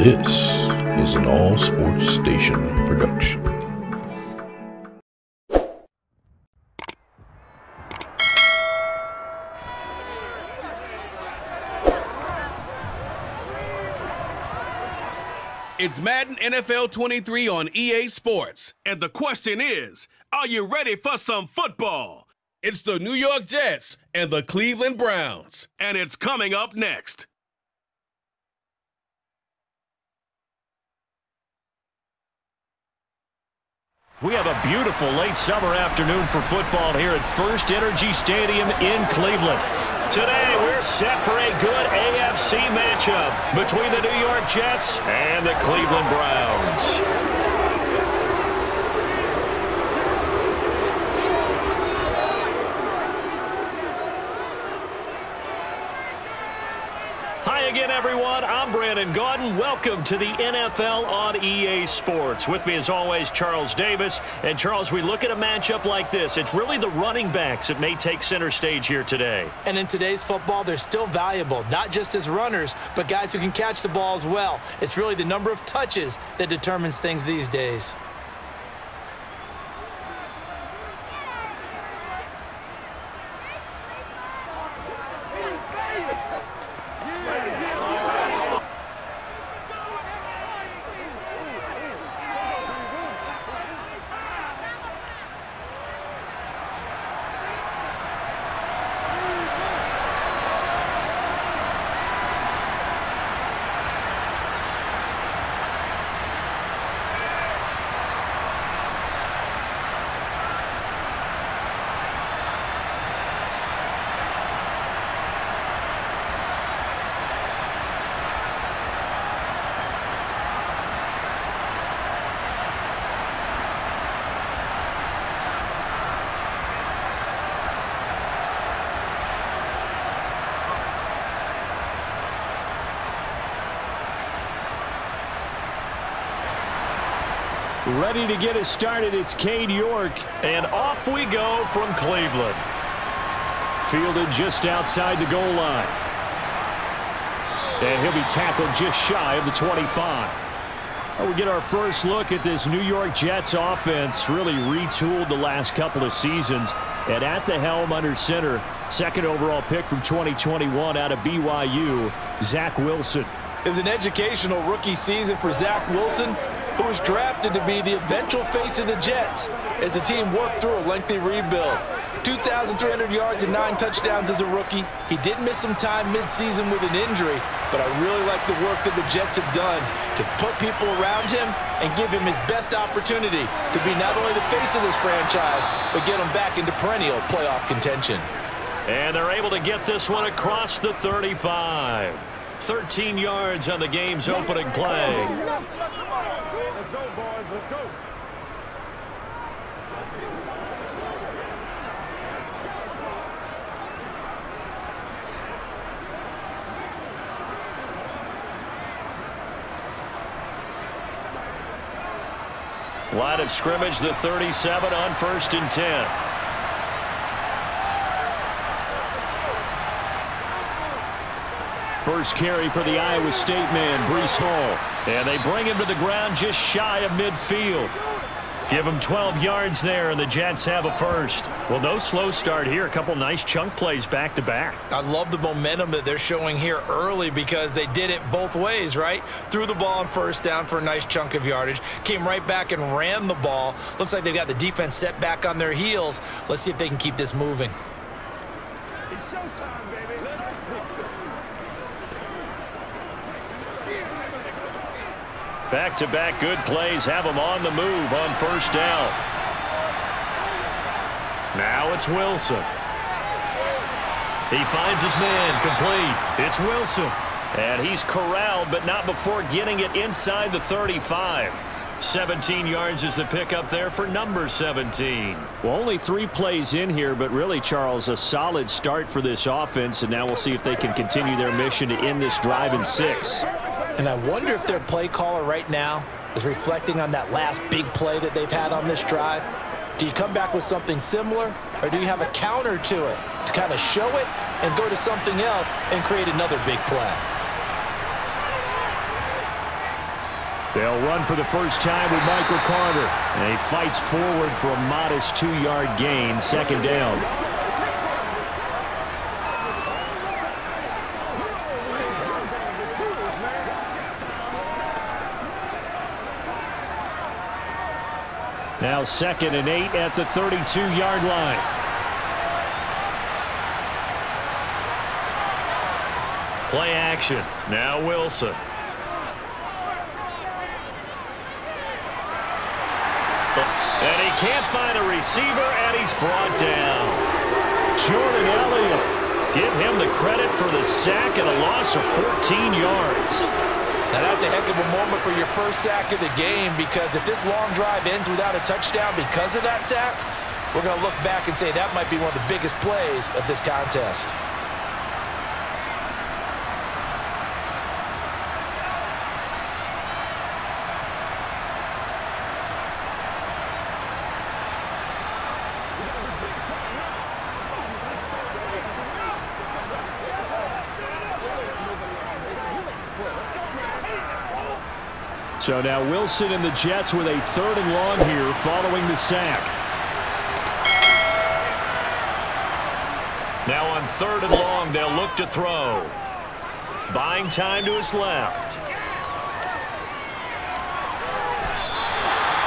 This is an AllSportsStation production. It's Madden NFL 23 on EA Sports. And the question is, are you ready for some football? It's the New York Jets and the Cleveland Browns. And it's coming up next. We have a beautiful late summer afternoon for football here at First Energy Stadium in Cleveland. Today, we're set for a good AFC matchup between the New York Jets and the Cleveland Browns. Hi again, everyone. I'm Brandon Gaudin. Welcome to the NFL on EA Sports. With me, as always, Charles Davis. And, Charles, we look at a matchup like this. It's really the running backs that may take center stage here today. And in today's football, they're still valuable, not just as runners, but guys who can catch the ball as well. It's really the number of touches that determines things these days. Ready to get us started, it's Cade York, and off we go from Cleveland. Fielded just outside the goal line. And he'll be tackled just shy of the 25. Well, we get our first look at this New York Jets offense, really retooled the last couple of seasons. And at the helm under center, second overall pick from 2021 out of BYU, Zach Wilson. It was an educational rookie season for Zach Wilson, who was drafted to be the eventual face of the Jets as the team worked through a lengthy rebuild. 2,300 yards and 9 touchdowns as a rookie. He did miss some time mid-season with an injury, but I really like the work that the Jets have done to put people around him and give him his best opportunity to be not only the face of this franchise, but get him back into perennial playoff contention. And they're able to get this one across the 35. 13 yards on the game's opening play. Let's go, boys. Let's go. Line of scrimmage, the 37 on 1st and 10. First carry for the Iowa State man, Breece Hall. And they bring him to the ground just shy of midfield. Give him 12 yards there, and the Jets have a first. Well, no slow start here. A couple nice chunk plays back-to-back. I love the momentum that they're showing here early because they did it both ways, right? Threw the ball on first down for a nice chunk of yardage. Came right back and ran the ball. Looks like they've got the defense set back on their heels. Let's see if they can keep this moving. It's showtime, baby. Let's go. Back-to-back good plays have them on the move on first down. Now it's Wilson. He finds his man complete. It's Wilson. And he's corralled, but not before getting it inside the 35. 17 yards is the pickup there for number 17. Well, only 3 plays in here, but really, Charles, a solid start for this offense. And now we'll see if they can continue their mission to end this drive in 6. And I wonder if their play caller right now is reflecting on that last big play that they've had on this drive. Do you come back with something similar, or do you have a counter to it to kind of show it and go to something else and create another big play? They'll run for the first time with Michael Carter. And he fights forward for a modest 2-yard gain, second down. Now 2nd and 8 at the 32-yard line. Play action. Now Wilson. And he can't find a receiver, and he's brought down. Jordan Elliott. Give him the credit for the sack and a loss of 14 yards. Now that's a heck of a moment for your first sack of the game, because if this long drive ends without a touchdown because of that sack, we're going to look back and say that might be one of the biggest plays of this contest. So now Wilson and the Jets with a 3rd and long here following the sack. Now on 3rd and long, they'll look to throw. Buying time to his left.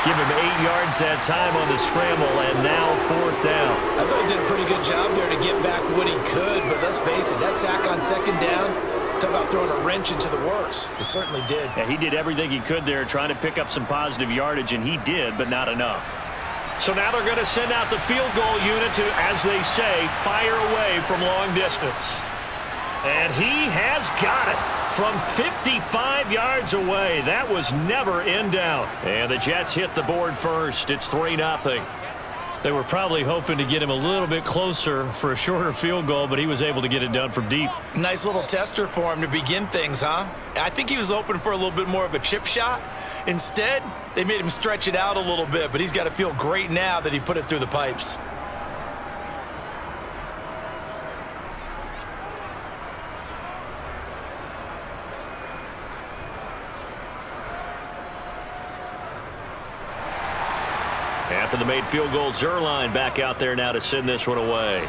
Give him 8 yards that time on the scramble, and now 4th down. I thought he did a pretty good job there to get back what he could, but let's face it, that sack on 2nd down, talk about throwing a wrench into the works. He certainly did. Yeah, he did everything he could there trying to pick up some positive yardage, and he did, but not enough. So now they're going to send out the field goal unit to, as they say, fire away from long distance. And he has got it from 55 yards away. That was never in doubt. And the Jets hit the board first. It's 3-0. They were probably hoping to get him a little bit closer for a shorter field goal, but he was able to get it done from deep. Nice little tester for him to begin things, huh? I think he was hoping for a little bit more of a chip shot. Instead, they made him stretch it out a little bit, but he's got to feel great now that he put it through the pipes. After the made field goal, Zerline back out there now to send this one away.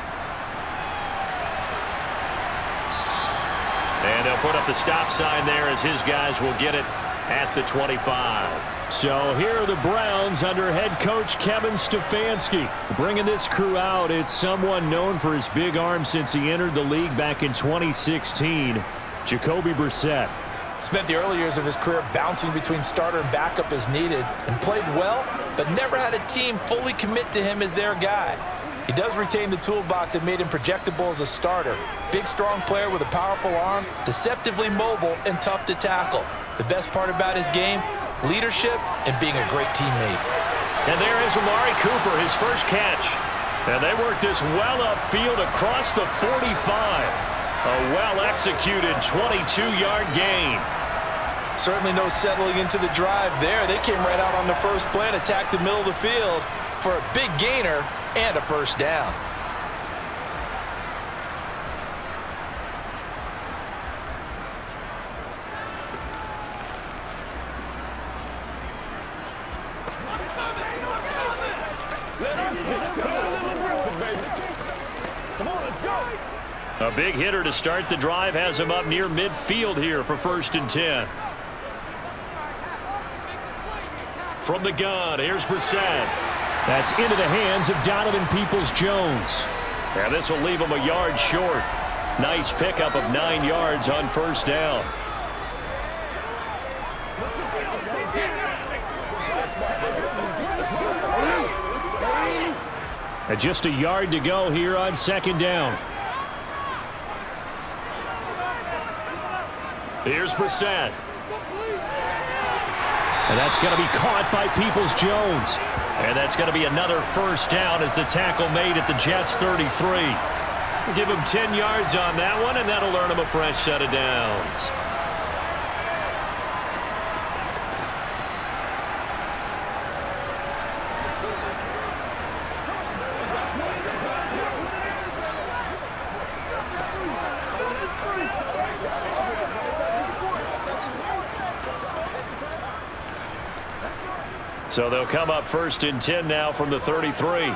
And they'll put up the stop sign there as his guys will get it at the 25. So here are the Browns under head coach Kevin Stefanski. Bringing this crew out, it's someone known for his big arm since he entered the league back in 2016, Jacoby Brissett. Spent the early years of his career bouncing between starter and backup as needed, and played well, but never had a team fully commit to him as their guy. He does retain the toolbox that made him projectable as a starter. Big, strong player with a powerful arm, deceptively mobile, and tough to tackle. The best part about his game, leadership and being a great teammate. And there is Amari Cooper, his first catch. And they work this well upfield across the 45. A well-executed 22-yard gain. Certainly no settling into the drive there. They came right out on the first play and attacked the middle of the field for a big gainer and a first down. A big hitter to start the drive has him up near midfield here for 1st and 10. From the gun, here's Brissett. That's into the hands of Donovan Peoples-Jones. And this will leave him a yard short. Nice pickup of 9 yards on 1st down. And just a yard to go here on 2nd down. Here's Brissett. And that's going to be caught by Peoples-Jones. And that's going to be another first down as the tackle made at the Jets' 33. We'll give him 10 yards on that one, and that'll earn him a fresh set of downs. So they'll come up 1st and 10 now from the 33.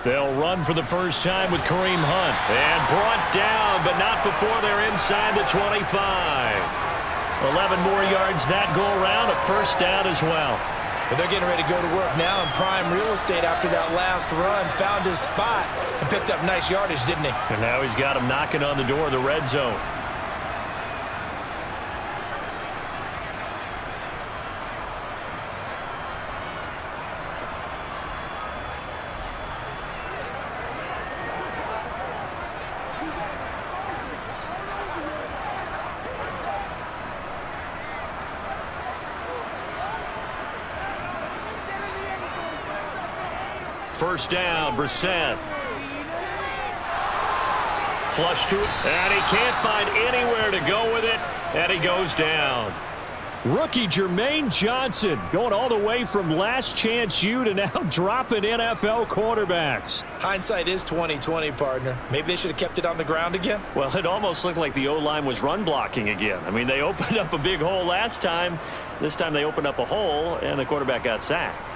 They'll run for the first time with Kareem Hunt. And brought down, but not before they're inside the 25. 11 more yards that go around, a first down as well. But they're getting ready to go to work now in prime real estate after that last run. Found his spot and picked up nice yardage, didn't he? And now he's got him knocking on the door of the red zone. First down, Brissett. Flush to it, and he can't find anywhere to go with it, and he goes down. Rookie Jermaine Johnson going all the way from last chance U to now dropping NFL quarterbacks. Hindsight is 20/20, partner. Maybe they should have kept it on the ground again. Well, it almost looked like the O-line was run blocking again. I mean, they opened up a big hole last time. This time they opened up a hole, and the quarterback got sacked.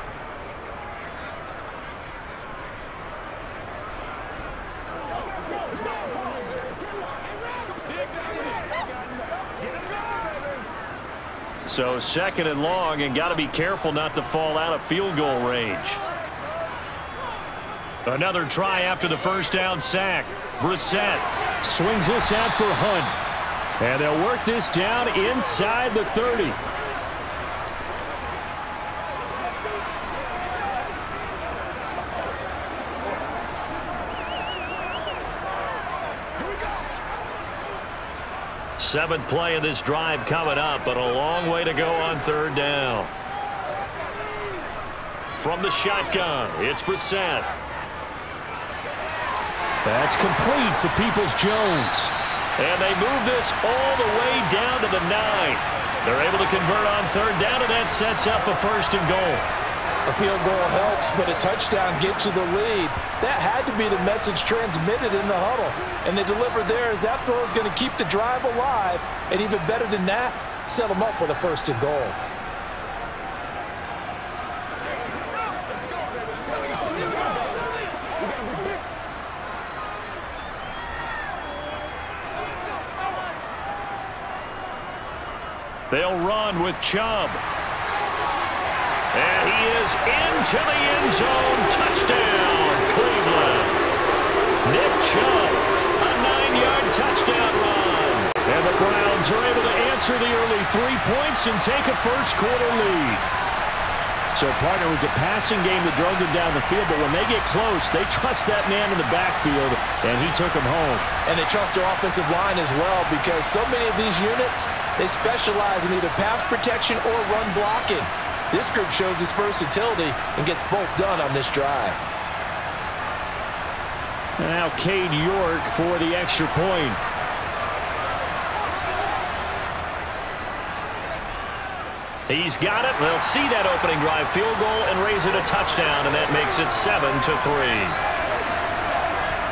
So 2nd and long, and got to be careful not to fall out of field goal range. Another try after the first down sack. Brissett swings this out for Hunt. And they'll work this down inside the 30. Seventh play of this drive coming up, but a long way to go on 3rd down. From the shotgun, it's Brissett. That's complete to Peoples-Jones. And they move this all the way down to the 9. They're able to convert on 3rd down, and that sets up a 1st and goal. A field goal helps, but a touchdown gets you the lead. That had to be the message transmitted in the huddle. And they delivered there as that throw is going to keep the drive alive. And even better than that, set them up with a 1st and goal. They'll run with Chubb. And he is into the end zone. Touchdown, Cleveland. Nick Chubb, a 9-yard touchdown run. And the Browns are able to answer the early 3 points and take a first-quarter lead. So, partner, it was a passing game that drove them down the field, but when they get close, they trust that man in the backfield, and he took them home. And they trust their offensive line as well, because so many of these units, they specialize in either pass protection or run blocking. This group shows its versatility and gets both done on this drive. Now Cade York for the extra point. He's got it. They'll see that opening drive field goal and raise it a touchdown, and that makes it 7-3.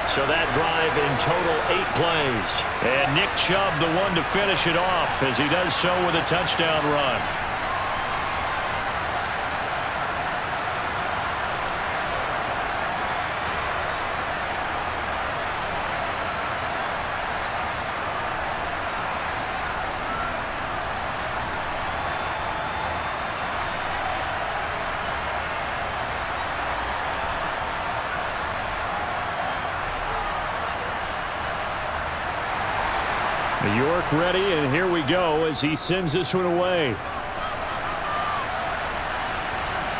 So that drive in total 8 plays. And Nick Chubb the one to finish it off as he does so with a touchdown run. York ready, and here we go as he sends this one away.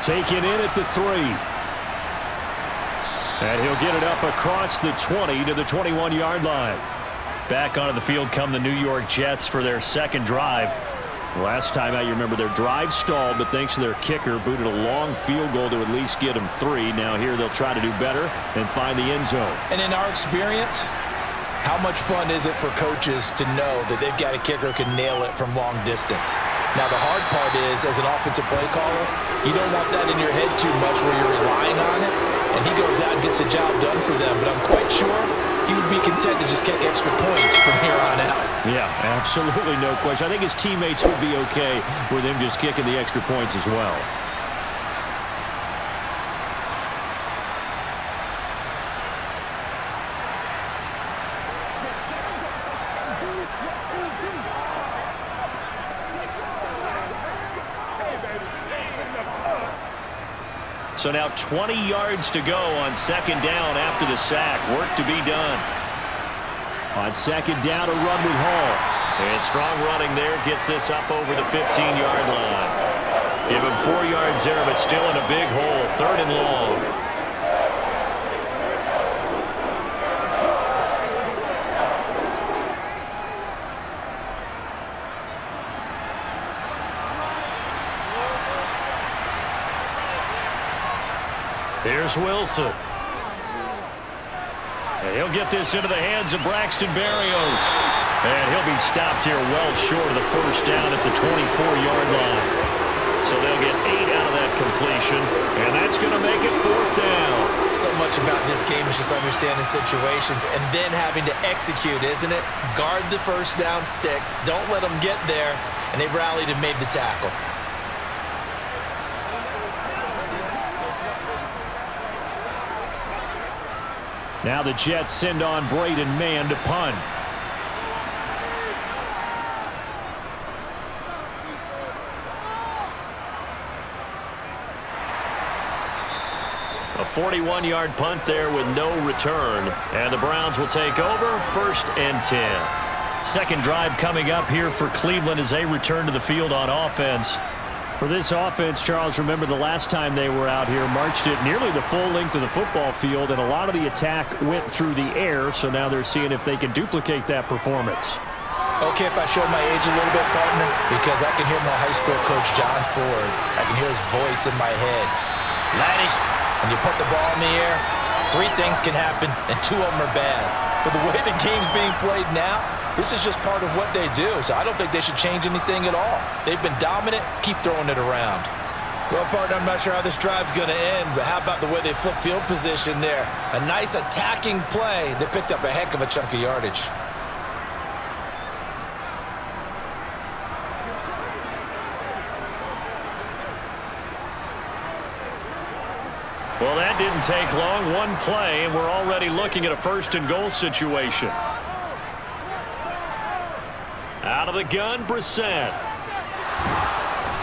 Taken in at the 3. And he'll get it up across the 20 to the 21-yard line. Back onto the field come the New York Jets for their second drive. Last time out, you remember their drive stalled, but thanks to their kicker, booted a long field goal to at least get them 3. Now here they'll try to do better and find the end zone. And in our experience, how much fun is it for coaches to know that they've got a kicker who can nail it from long distance? Now, the hard part is, as an offensive play caller, you don't want that in your head too much where you're relying on it, and he goes out and gets the job done for them. But I'm quite sure he would be content to just kick extra points from here on out. Yeah, absolutely no question. I think his teammates would be okay with him just kicking the extra points as well. So now 20 yards to go on second down after the sack. Work to be done. On second down, a run with Hall. And strong running there gets this up over the 15-yard line. Give him 4 yards there, but still in a big hole. Third and long. Here's Wilson. And he'll get this into the hands of Braxton Berrios. And he'll be stopped here well short of the first down at the 24-yard line. So they'll get 8 out of that completion, and that's going to make it fourth down. So much about this game is just understanding situations and then having to execute, isn't it? Guard the first down sticks. Don't let them get there. And they rallied and made the tackle. Now the Jets send on Braden Mann to punt. A 41-yard punt there with no return. And the Browns will take over, first and 10. Second drive coming up here for Cleveland as they return to the field on offense. For this offense, Charles, remember the last time they were out here, marched it nearly the full length of the football field, and a lot of the attack went through the air, so now they're seeing if they can duplicate that performance. Okay, if I show my age a little bit, partner, because I can hear my high school coach, John Ford. I can hear his voice in my head. Laddie, when you put the ball in the air, 3 things can happen, and 2 of them are bad. But the way the game's being played now, this is just part of what they do, so I don't think they should change anything at all. They've been dominant. Keep throwing it around. Well, partner, I'm not sure how this drive's going to end, but how about the way they flip field position there? A nice attacking play. They picked up a heck of a chunk of yardage. Well, that didn't take long. One play, and we're already looking at a first and goal situation. Out of the gun, Brissett.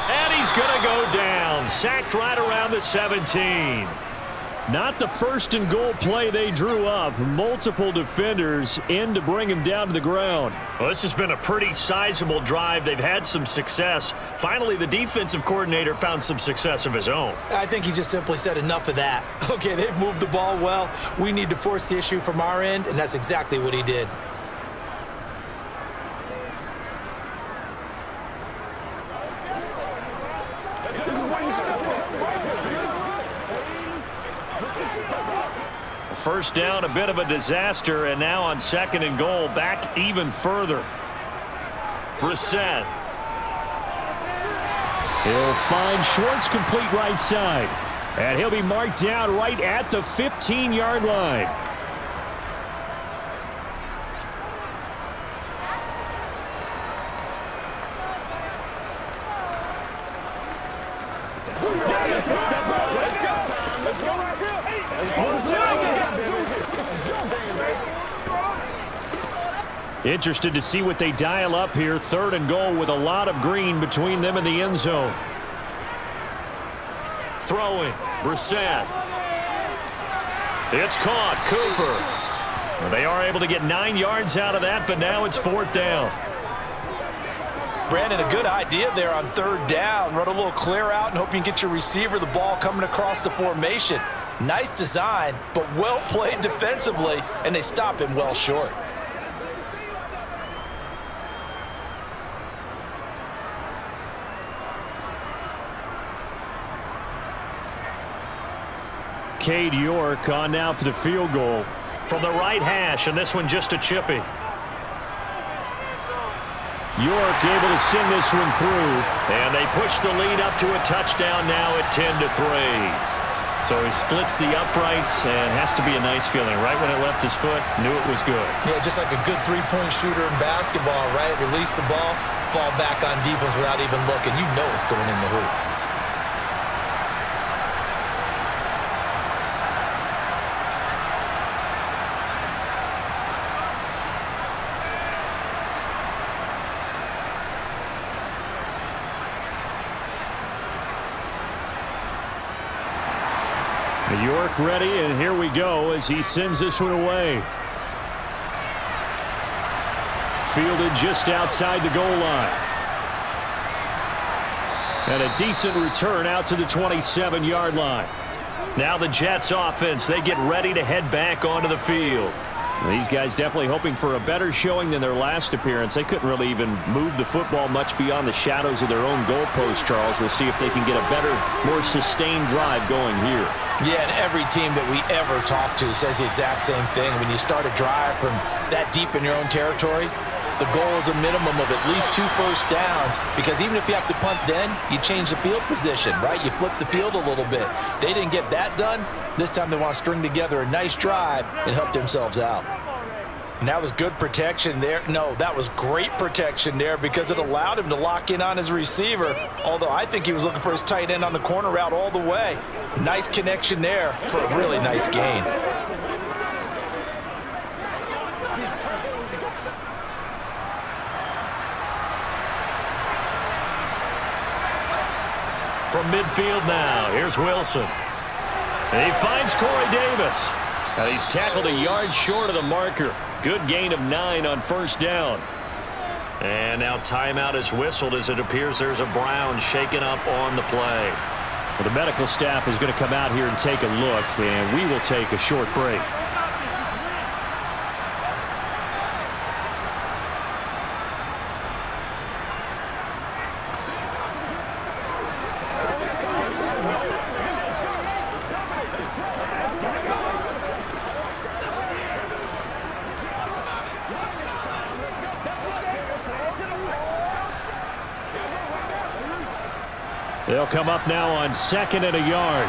And he's going to go down. Sacked right around the 17. Not the first and goal play they drew up. Multiple defenders in to bring him down to the ground. Well, this has been a pretty sizable drive. They've had some success. Finally, the defensive coordinator found some success of his own. I think he just simply said enough of that. Okay, they've moved the ball well. We need to force the issue from our end, and that's exactly what he did. First down, a bit of a disaster, and now on second and goal, back even further. Brissett. He'll find Schwartz complete right side. And he'll be marked down right at the 15-yard line. Interested to see what they dial up here. Third and goal with a lot of green between them and the end zone. Throwing, Brissett. It's caught, Cooper. Well, they are able to get 9 yards out of that, but now it's fourth down. Brandon, a good idea there on third down. Run a little clear out and hope you can get your receiver the ball coming across the formation. Nice design, but well played defensively, and they stop him well short. Cade York on now for the field goal from the right hash, and this one just a chippy. York able to send this one through, and they push the lead up to a touchdown now at 10-3. So he splits the uprights and has to be a nice feeling. Right when it left his foot, knew it was good. Yeah, just like a good three-point shooter in basketball, right? Release the ball, fall back on defense without even looking. You know it's going in the hoop. York ready, and here we go as he sends this one away. Fielded just outside the goal line. And a decent return out to the 27-yard line. Now the Jets offense, they get ready to head back onto the field. These guys definitely hoping for a better showing than their last appearance. They couldn't really even move the football much beyond the shadows of their own goalpost, Charles. We'll see if they can get a better, more sustained drive going here. Yeah, and every team that we ever talk to says the exact same thing. When you start a drive from that deep in your own territory, the goal is a minimum of at least 2 first downs, because even if you have to punt then, you change the field position, right? You flip the field a little bit. They didn't get that done. This time they want to string together a nice drive and help themselves out. And that was good protection there. No, that was great protection there because it allowed him to lock in on his receiver, although I think he was looking for his tight end on the corner route all the way. Nice connection there for a really nice gain. From midfield now, here's Wilson. And he finds Corey Davis. And he's tackled a yard short of the marker. Good gain of 9 on first down. And now timeout is whistled as it appears there's a Brown shaken up on the play. Well, the medical staff is going to come out here and take a look, and we will take a short break. They'll come up now on 2nd and a yard.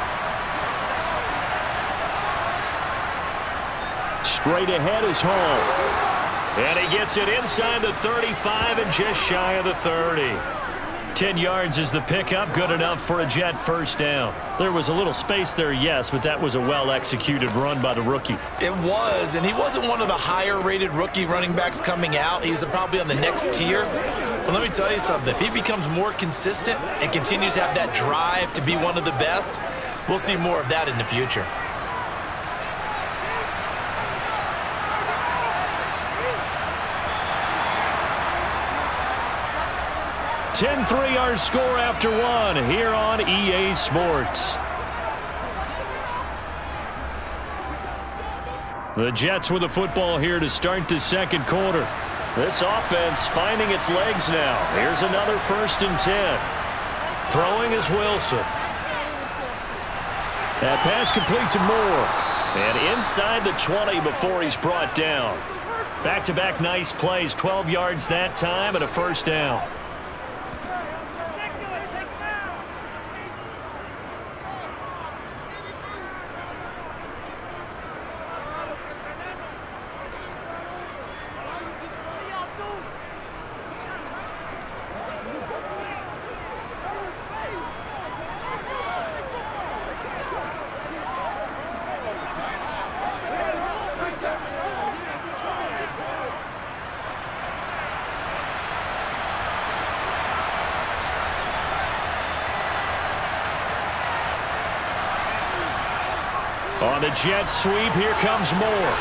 Straight ahead is Hall. And he gets it inside the 35 and just shy of the 30. 10 yards is the pickup, good enough for a Jet first down. There was a little space there, yes, but that was a well-executed run by the rookie. It was, and he wasn't one of the higher-rated rookie running backs coming out. He's probably on the next tier. But let me tell you something. If he becomes more consistent and continues to have that drive to be one of the best, we'll see more of that in the future. 10-3 our score after 1 here on EA Sports. The Jets with the football here to start the second quarter. This offense finding its legs now. Here's another 1st and 10. Throwing is Wilson. That pass complete to Moore. And inside the 20 before he's brought down. Back-to-back nice plays. 12 yards that time and a first down. On the jet sweep, here comes Moore.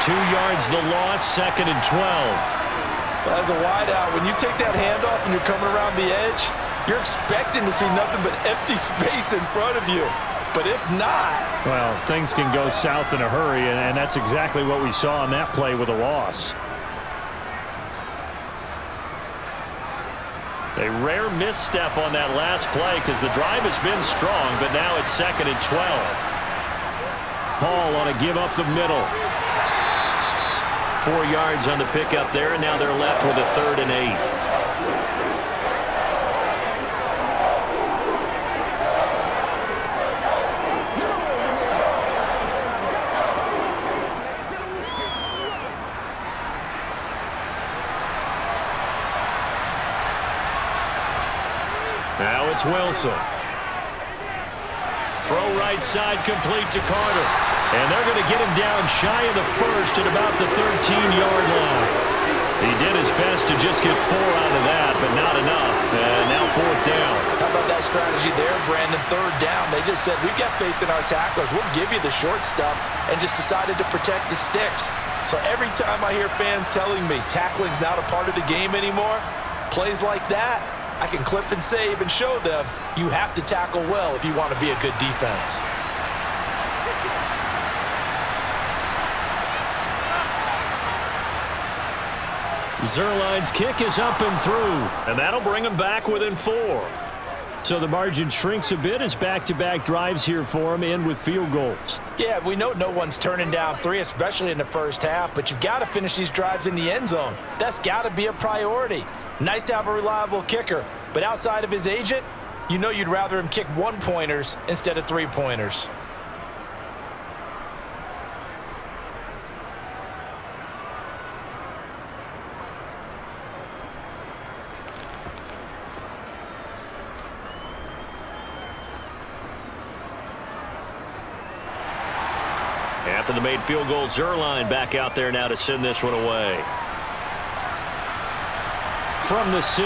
2 yards the loss, 2nd and 12. Well, as a wideout, when you take that handoff and you're coming around the edge, you're expecting to see nothing but empty space in front of you. But if not... Well, things can go south in a hurry, and that's exactly what we saw on that play with a loss. A rare misstep on that last play because the drive has been strong, but now it's 2nd and 12. Hall on a give up the middle. 4 yards on the pickup there, and now they're left with a 3rd and 8. It's Wilson. Throw right side complete to Carter. And they're going to get him down shy of the first at about the 13-yard line. He did his best to just get 4 out of that, but not enough. And now 4th down. How about that strategy there, Brandon? 3rd down. They just said, we've got faith in our tacklers. We'll give you the short stuff, and just decided to protect the sticks. So every time I hear fans telling me tackling's not a part of the game anymore, plays like that, I can clip and save and show them you have to tackle well if you want to be a good defense. Zerline's kick is up and through, and that'll bring him back within 4. So the margin shrinks a bit as back-to-back drives here for him, and with field goals. Yeah, we know no one's turning down 3, especially in the first half, but you've got to finish these drives in the end zone. That's got to be a priority. Nice to have a reliable kicker, but outside of his agent, you know you'd rather him kick 1-pointers instead of 3-pointers. After the made field goal, Zerline back out there now to send this one away. From the 6.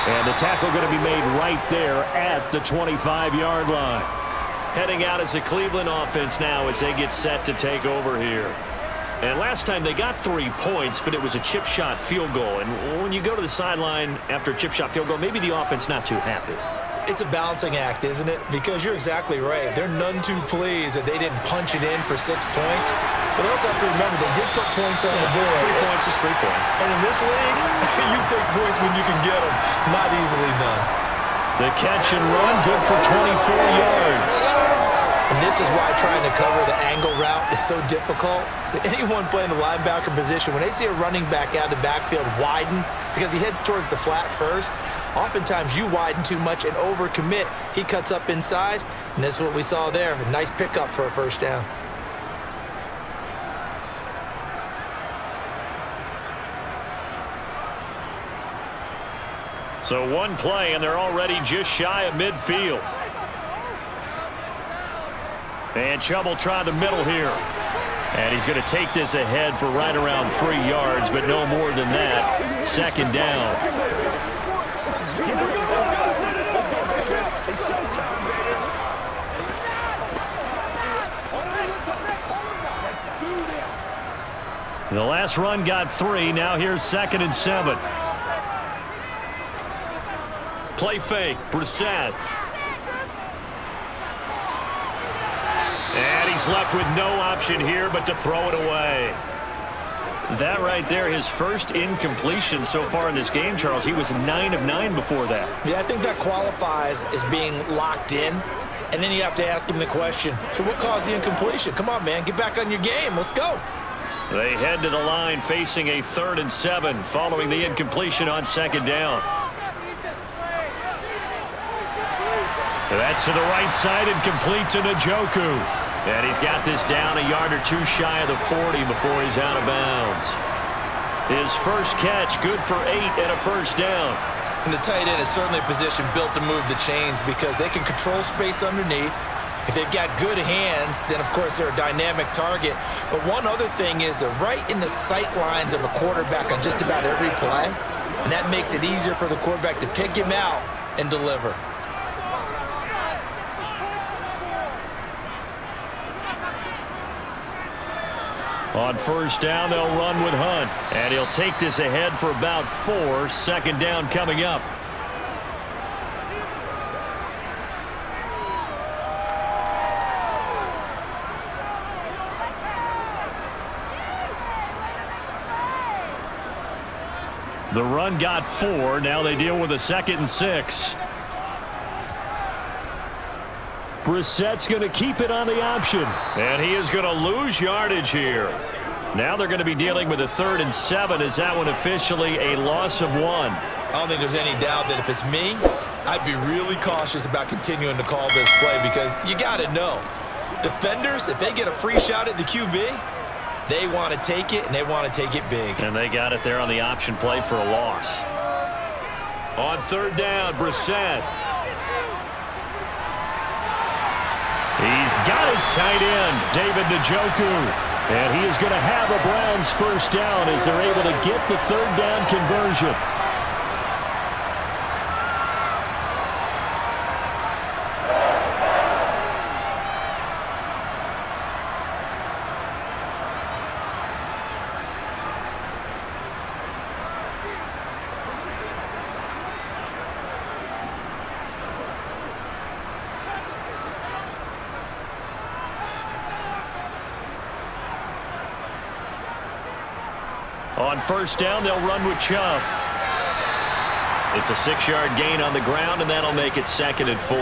And the tackle going to be made right there at the 25-yard line. Heading out as the Cleveland offense now as they get set to take over here. And last time they got 3 points, but it was a chip shot field goal. And when you go to the sideline after a chip shot field goal, maybe the offense not too happy. It's a balancing act, isn't it? Because you're exactly right. They're none too pleased that they didn't punch it in for 6 points. But they also have to remember they did put points on the board. 3 points is 3 points. And in this league, you take points when you can get them. Not easily done. The catch and run, good for 24 yards. And this is why trying to cover the angle route is so difficult. Anyone playing the linebacker position, when they see a running back out of the backfield widen because he heads towards the flat first, oftentimes you widen too much and overcommit. He cuts up inside, and this is what we saw there. A nice pickup for a 1st down. So 1 play, and they're already just shy of midfield. And Chubb will try the middle here. And he's going to take this ahead for right around 3 yards, but no more than that. 2nd down. The last run got 3. Now here's 2nd and 7. Play fake. Brissett. And he's left with no option here but to throw it away. That right there, his first incompletion so far in this game, Charles. He was 9 of 9 before that. Yeah, I think that qualifies as being locked in. And then you have to ask him the question, so what caused the incompletion? Come on, man, get back on your game. Let's go. They head to the line facing a 3rd and 7 following the incompletion on 2nd down. That's to the right side and complete to Njoku. And he's got this down a yard or 2 shy of the 40 before he's out of bounds. His first catch, good for 8 and a 1st down. And the tight end is certainly a position built to move the chains because they can control space underneath. If they've got good hands, then of course they're a dynamic target. But one other thing is they're right in the sight lines of a quarterback on just about every play. And that makes it easier for the quarterback to pick him out and deliver. On 1st down, they'll run with Hunt. And he'll take this ahead for about 4. 2nd down coming up. The run got 4. Now they deal with a 2nd and 6. Brissett's going to keep it on the option. And he is going to lose yardage here. Now they're going to be dealing with a 3rd and 7. Is that one officially a loss of 1? I don't think there's any doubt that if it's me, I'd be really cautious about continuing to call this play because you got to know, defenders, if they get a free shot at the QB, they want to take it, and they want to take it big. And they got it there on the option play for a loss. On third down, Brissett. He's got his tight end, David Njoku. And he is going to have a Browns first down as they're able to get the third down conversion. On first down, they'll run with Chubb. It's a 6-yard gain on the ground, and that'll make it 2nd and 4.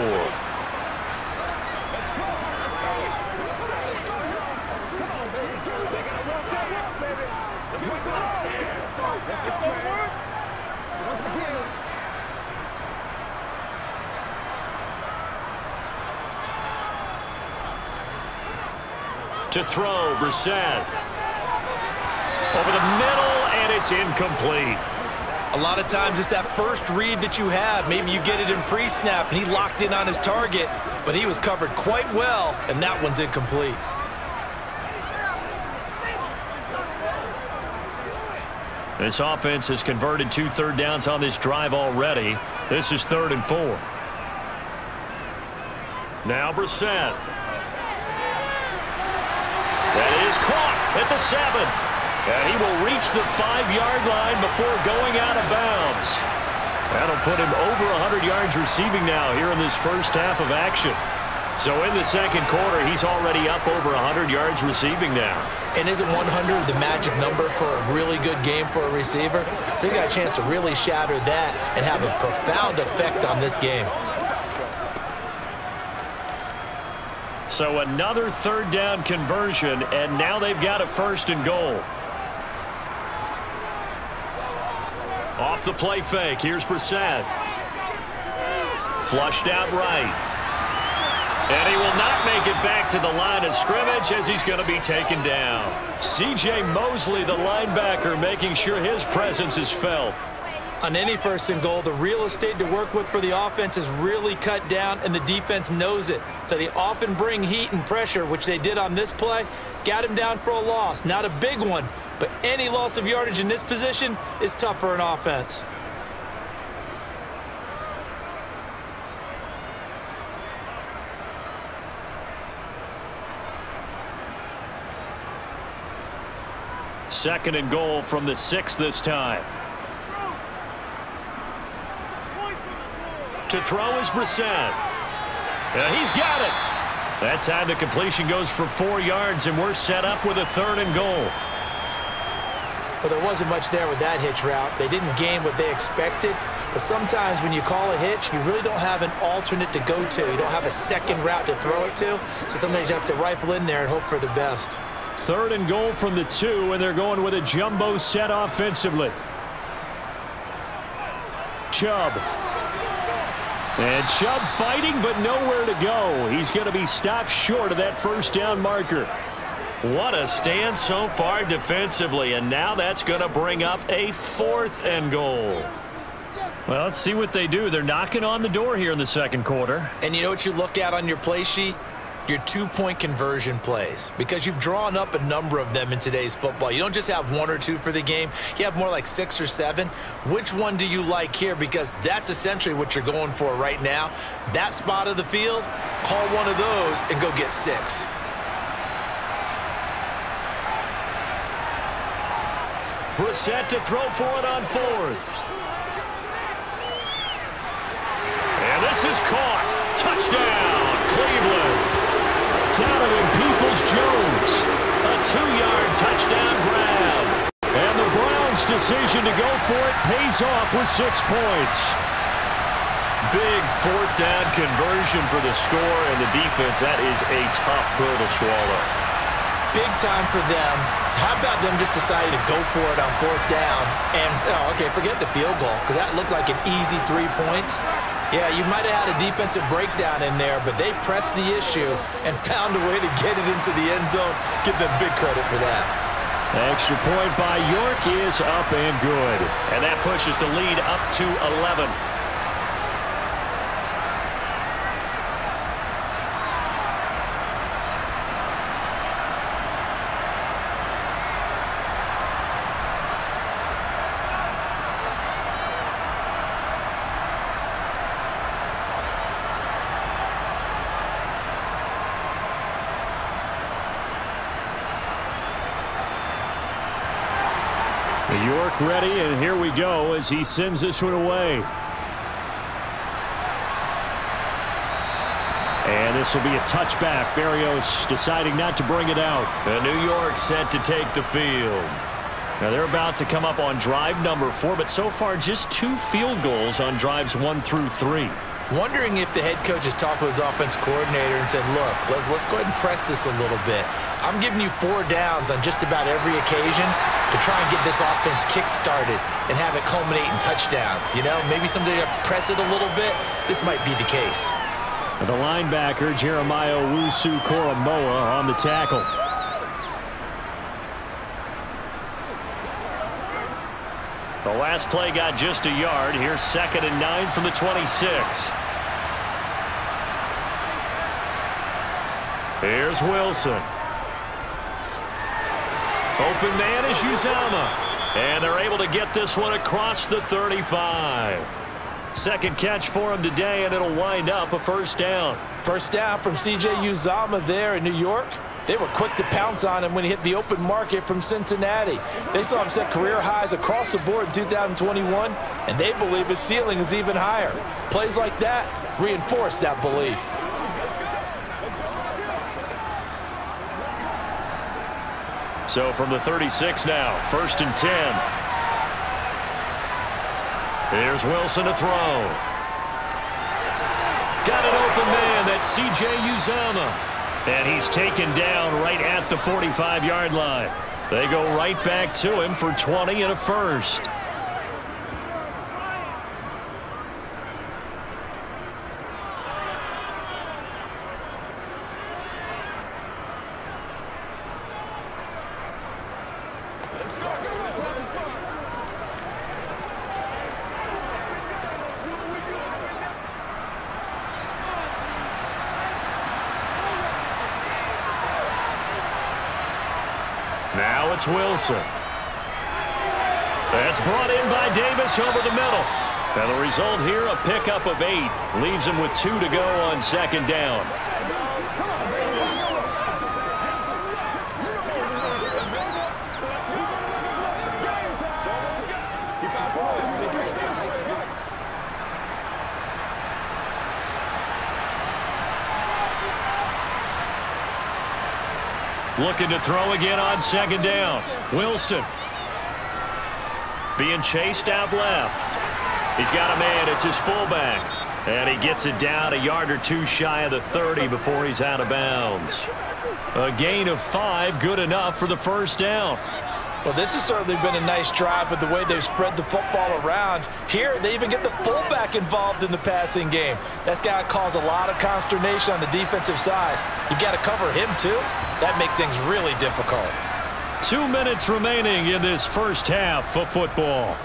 To throw, Brissett. Over the middle, and it's incomplete. A lot of times it's that first read that you have. Maybe you get it in pre-snap, and he locked in on his target, but he was covered quite well, and that one's incomplete. This offense has converted 2 third downs on this drive already. This is 3rd and 4. Now Brissett. That is caught at the 7. And he will reach the 5-yard line before going out of bounds. That'll put him over 100 yards receiving now here in this first half of action. So in the second quarter, he's already up over 100 yards receiving now. And isn't 100 the magic number for a really good game for a receiver? So he got a chance to really shatter that and have a profound effect on this game. So another third down conversion, and now they've got a 1st and goal. Off the play fake, here's Brissett. Flushed out right. And he will not make it back to the line of scrimmage as he's going to be taken down. C.J. Mosley, the linebacker, making sure his presence is felt. On any 1st and goal, the real estate to work with for the offense is really cut down, and the defense knows it. So they often bring heat and pressure, which they did on this play. Got him down for a loss. Not a big one, but any loss of yardage in this position is tough for an offense. Second and goal from the 6 this time. To throw is Brissett. And he's got it. That time the completion goes for 4 yards, and we're set up with a 3rd and goal. Well, there wasn't much there with that hitch route. They didn't gain what they expected, but sometimes when you call a hitch, you really don't have an alternate to go to. You don't have a second route to throw it to, so sometimes you have to rifle in there and hope for the best. 3rd and goal from the 2, and they're going with a jumbo set offensively. Chubb. And Chubb fighting, but nowhere to go. He's going to be stopped short of that 1st down marker. What a stand so far defensively, and now that's going to bring up a 4th and goal. Well, let's see what they do. They're knocking on the door here in the second quarter. And you know what you look at on your play sheet? Your 2-point conversion plays, because you've drawn up a number of them in today's football. You don't just have 1 or 2 for the game. You have more like 6 or 7. Which one do you like here? Because that's essentially what you're going for right now. That spot of the field, call one of those and go get 6. Brissett to throw for it on 4th. And this is caught. Touchdown, Cleveland. Donovan Peoples-Jones, a 2-yard touchdown grab. And the Browns' decision to go for it pays off with 6 points. Big 4th down conversion for the score, and the defense, that is a tough pill to swallow. Big time for them. How about them just deciding to go for it on 4th down? And, okay, forget the field goal, because that looked like an easy 3 points. Yeah, you might have had a defensive breakdown in there, but they pressed the issue and found a way to get it into the end zone. Give them big credit for that. Extra point by York is up and good. And that pushes the lead up to 11. York ready, and here we go as he sends this one away. And this will be a touchback. Berrios deciding not to bring it out. And New York set to take the field. Now they're about to come up on drive number 4, but so far just 2 field goals on drives 1 through 3. Wondering if the head coach has talked with his offense coordinator and said, look, let's go ahead and press this a little bit. I'm giving you 4 downs on just about every occasion to try and get this offense kick-started and have it culminate in touchdowns. You know, maybe something to press it a little bit. This might be the case. The linebacker, Jeremiah Owusu-Koramoah, on the tackle. The last play got just a yard. Here's 2nd and 9 from the 26. Here's Wilson. Open man is Uzama. And they're able to get this one across the 35. Second catch for him today, and it'll wind up a first down. First down from C.J. Uzama there in New York. They were quick to pounce on him when he hit the open market from Cincinnati. They saw him set career highs across the board in 2021, and they believe his ceiling is even higher. Plays like that reinforce that belief. So from the 36 now, 1st and 10. Here's Wilson to throw. Got an open man. That's C.J. Uzama. And he's taken down right at the 45-yard line. They go right back to him for 20 and a first. Now it's Wilson. That's brought in by Davis over the middle. And the result here, a pickup of 8. Leaves him with 2 to go on 2nd down. Looking to throw again on 2nd down. Wilson being chased out left. He's got a man. It's his fullback. And he gets it down a yard or 2 shy of the 30 before he's out of bounds. A gain of 5, good enough for the first down. Well, this has certainly been a nice drive with the way they've spread the football around. Here, they even get the fullback involved in the passing game. That's got to cause a lot of consternation on the defensive side. You've got to cover him, too. That makes things really difficult. 2 minutes remaining in this first half of football.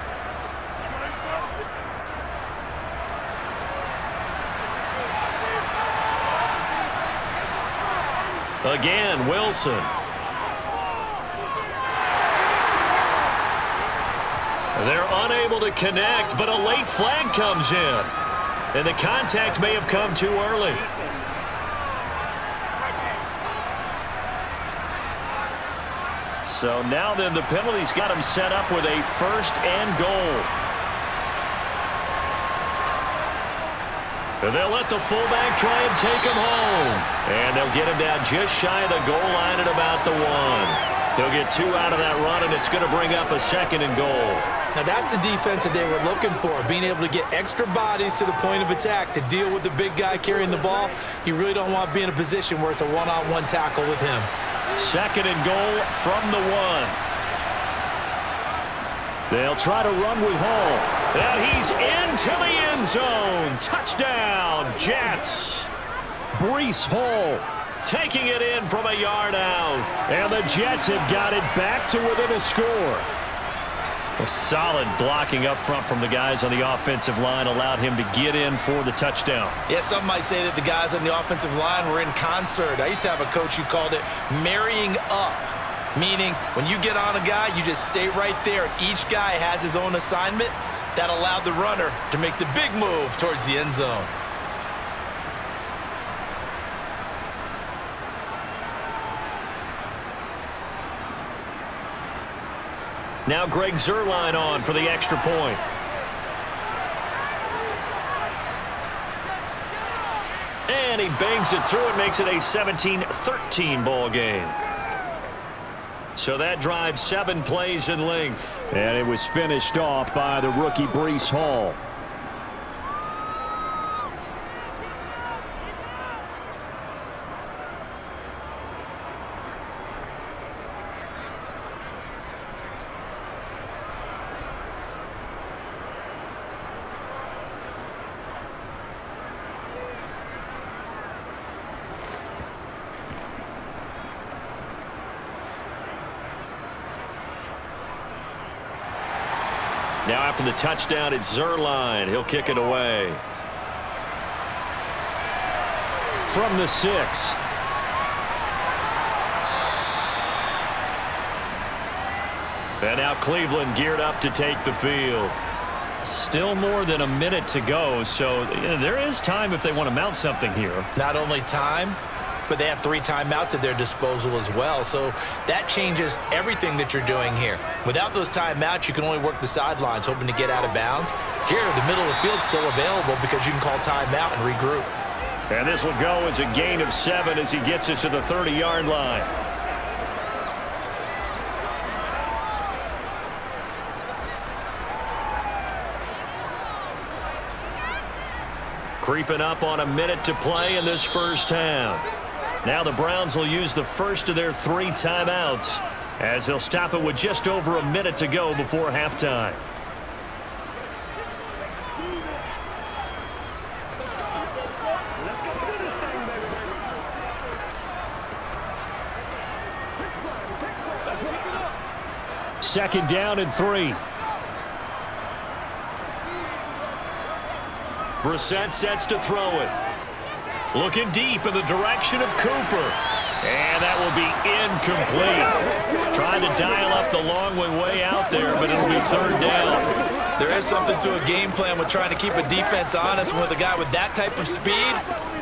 Again, Wilson. They're unable to connect, but a late flag comes in. And the contact may have come too early. So now then the penalty's got him set up with a 1st and goal. And they'll let the fullback try and take him home. And they'll get him down just shy of the goal line at about the 1. They'll get 2 out of that run, and it's going to bring up a 2nd and goal. Now that's the defense that they were looking for, being able to get extra bodies to the point of attack to deal with the big guy carrying the ball. You really don't want to be in a position where it's a one-on-one tackle with him. 2nd and goal from the 1. They'll try to run with Hall. And he's into the end zone. Touchdown, Jets. Breece Hall taking it in from a yard out. And the Jets have got it back to within a score. A solid blocking up front from the guys on the offensive line allowed him to get in for the touchdown. Yeah, some might say that the guys on the offensive line were in concert. I used to have a coach who called it marrying up, meaning when you get on a guy, you just stay right there. Each guy has his own assignment. That allowed the runner to make the big move towards the end zone. Now Greg Zuerlein on for the extra point. And he bangs it through and makes it a 17-13 ball game. So that drive 7 plays in length. And it was finished off by the rookie Breece Hall. Now after the touchdown, it's Zuerlein. He'll kick it away. From the 6. And now Cleveland geared up to take the field. Still more than a minute to go, so there is time if they want to mount something here. Not only time, but they have 3 timeouts at their disposal as well. So that changes everything that you're doing here. Without those timeouts, you can only work the sidelines, hoping to get out of bounds. Here, the middle of the field is still available because you can call timeout and regroup. And this will go as a gain of 7 as he gets it to the 30-yard line. Creeping up on a minute to play in this first half. Now the Browns will use the first of their 3 timeouts as they'll stop it with just over a minute to go before halftime. Let's go do this thing, baby. Let's wrap it up. 2nd down and 3. Brissett sets to throw it. Looking deep in the direction of Cooper. And that will be incomplete. Trying to dial up the long way out there, but it'll be 3rd down. There is something to a game plan with trying to keep a defense honest. With a guy with that type of speed,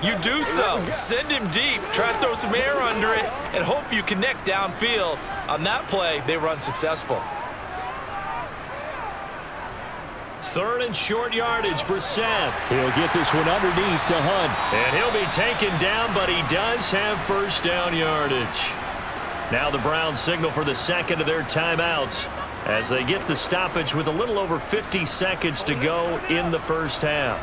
you do so. Send him deep. Try to throw some air under it and hope you connect downfield. On that play, they were unsuccessful. 3rd and short yardage, Brissett. He'll get this one underneath to Hunt. And he'll be taken down, but he does have 1st down yardage. Now the Browns signal for the 2nd of their timeouts as they get the stoppage with a little over 50 seconds to go in the first half.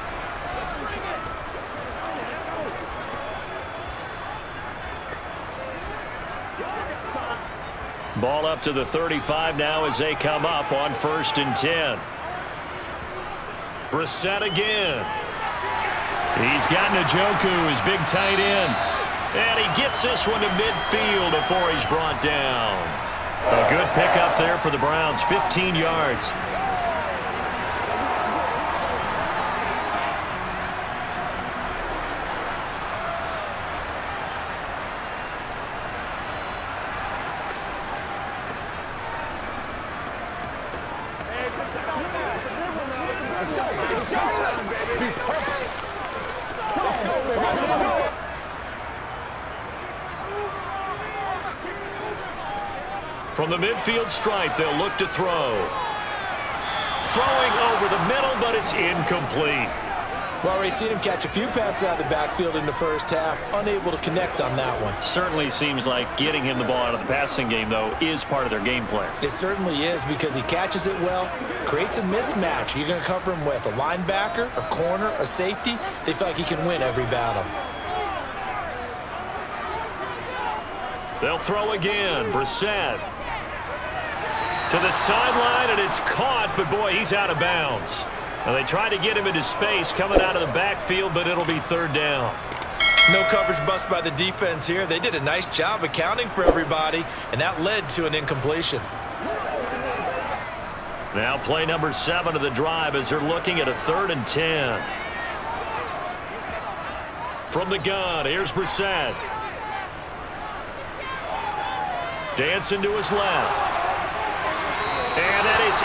Ball up to the 35 now as they come up on 1st and 10. Brissett again. He's got Njoku, his big tight end. And he gets this one to midfield before he's brought down. A good pickup there for the Browns, 15 yards. From the midfield stripe, they'll look to throw. Throwing over the middle, but it's incomplete. Well, already seen him catch a few passes out of the backfield in the first half, unable to connect on that one. Certainly seems like getting him the ball out of the passing game, though, is part of their game plan. It certainly is because he catches it well, creates a mismatch. You're going to cover him with a linebacker, a corner, a safety. They feel like he can win every battle. They'll throw again. Brissett to the sideline, and it's caught, but boy, he's out of bounds. Now they try to get him into space coming out of the backfield, but it'll be 3rd down. No coverage bust by the defense here. They did a nice job accounting for everybody, and that led to an incompletion. Now play number 7 of the drive as they're looking at a 3rd and 10. From the gun, here's Brissett. Dancing to his left. And that is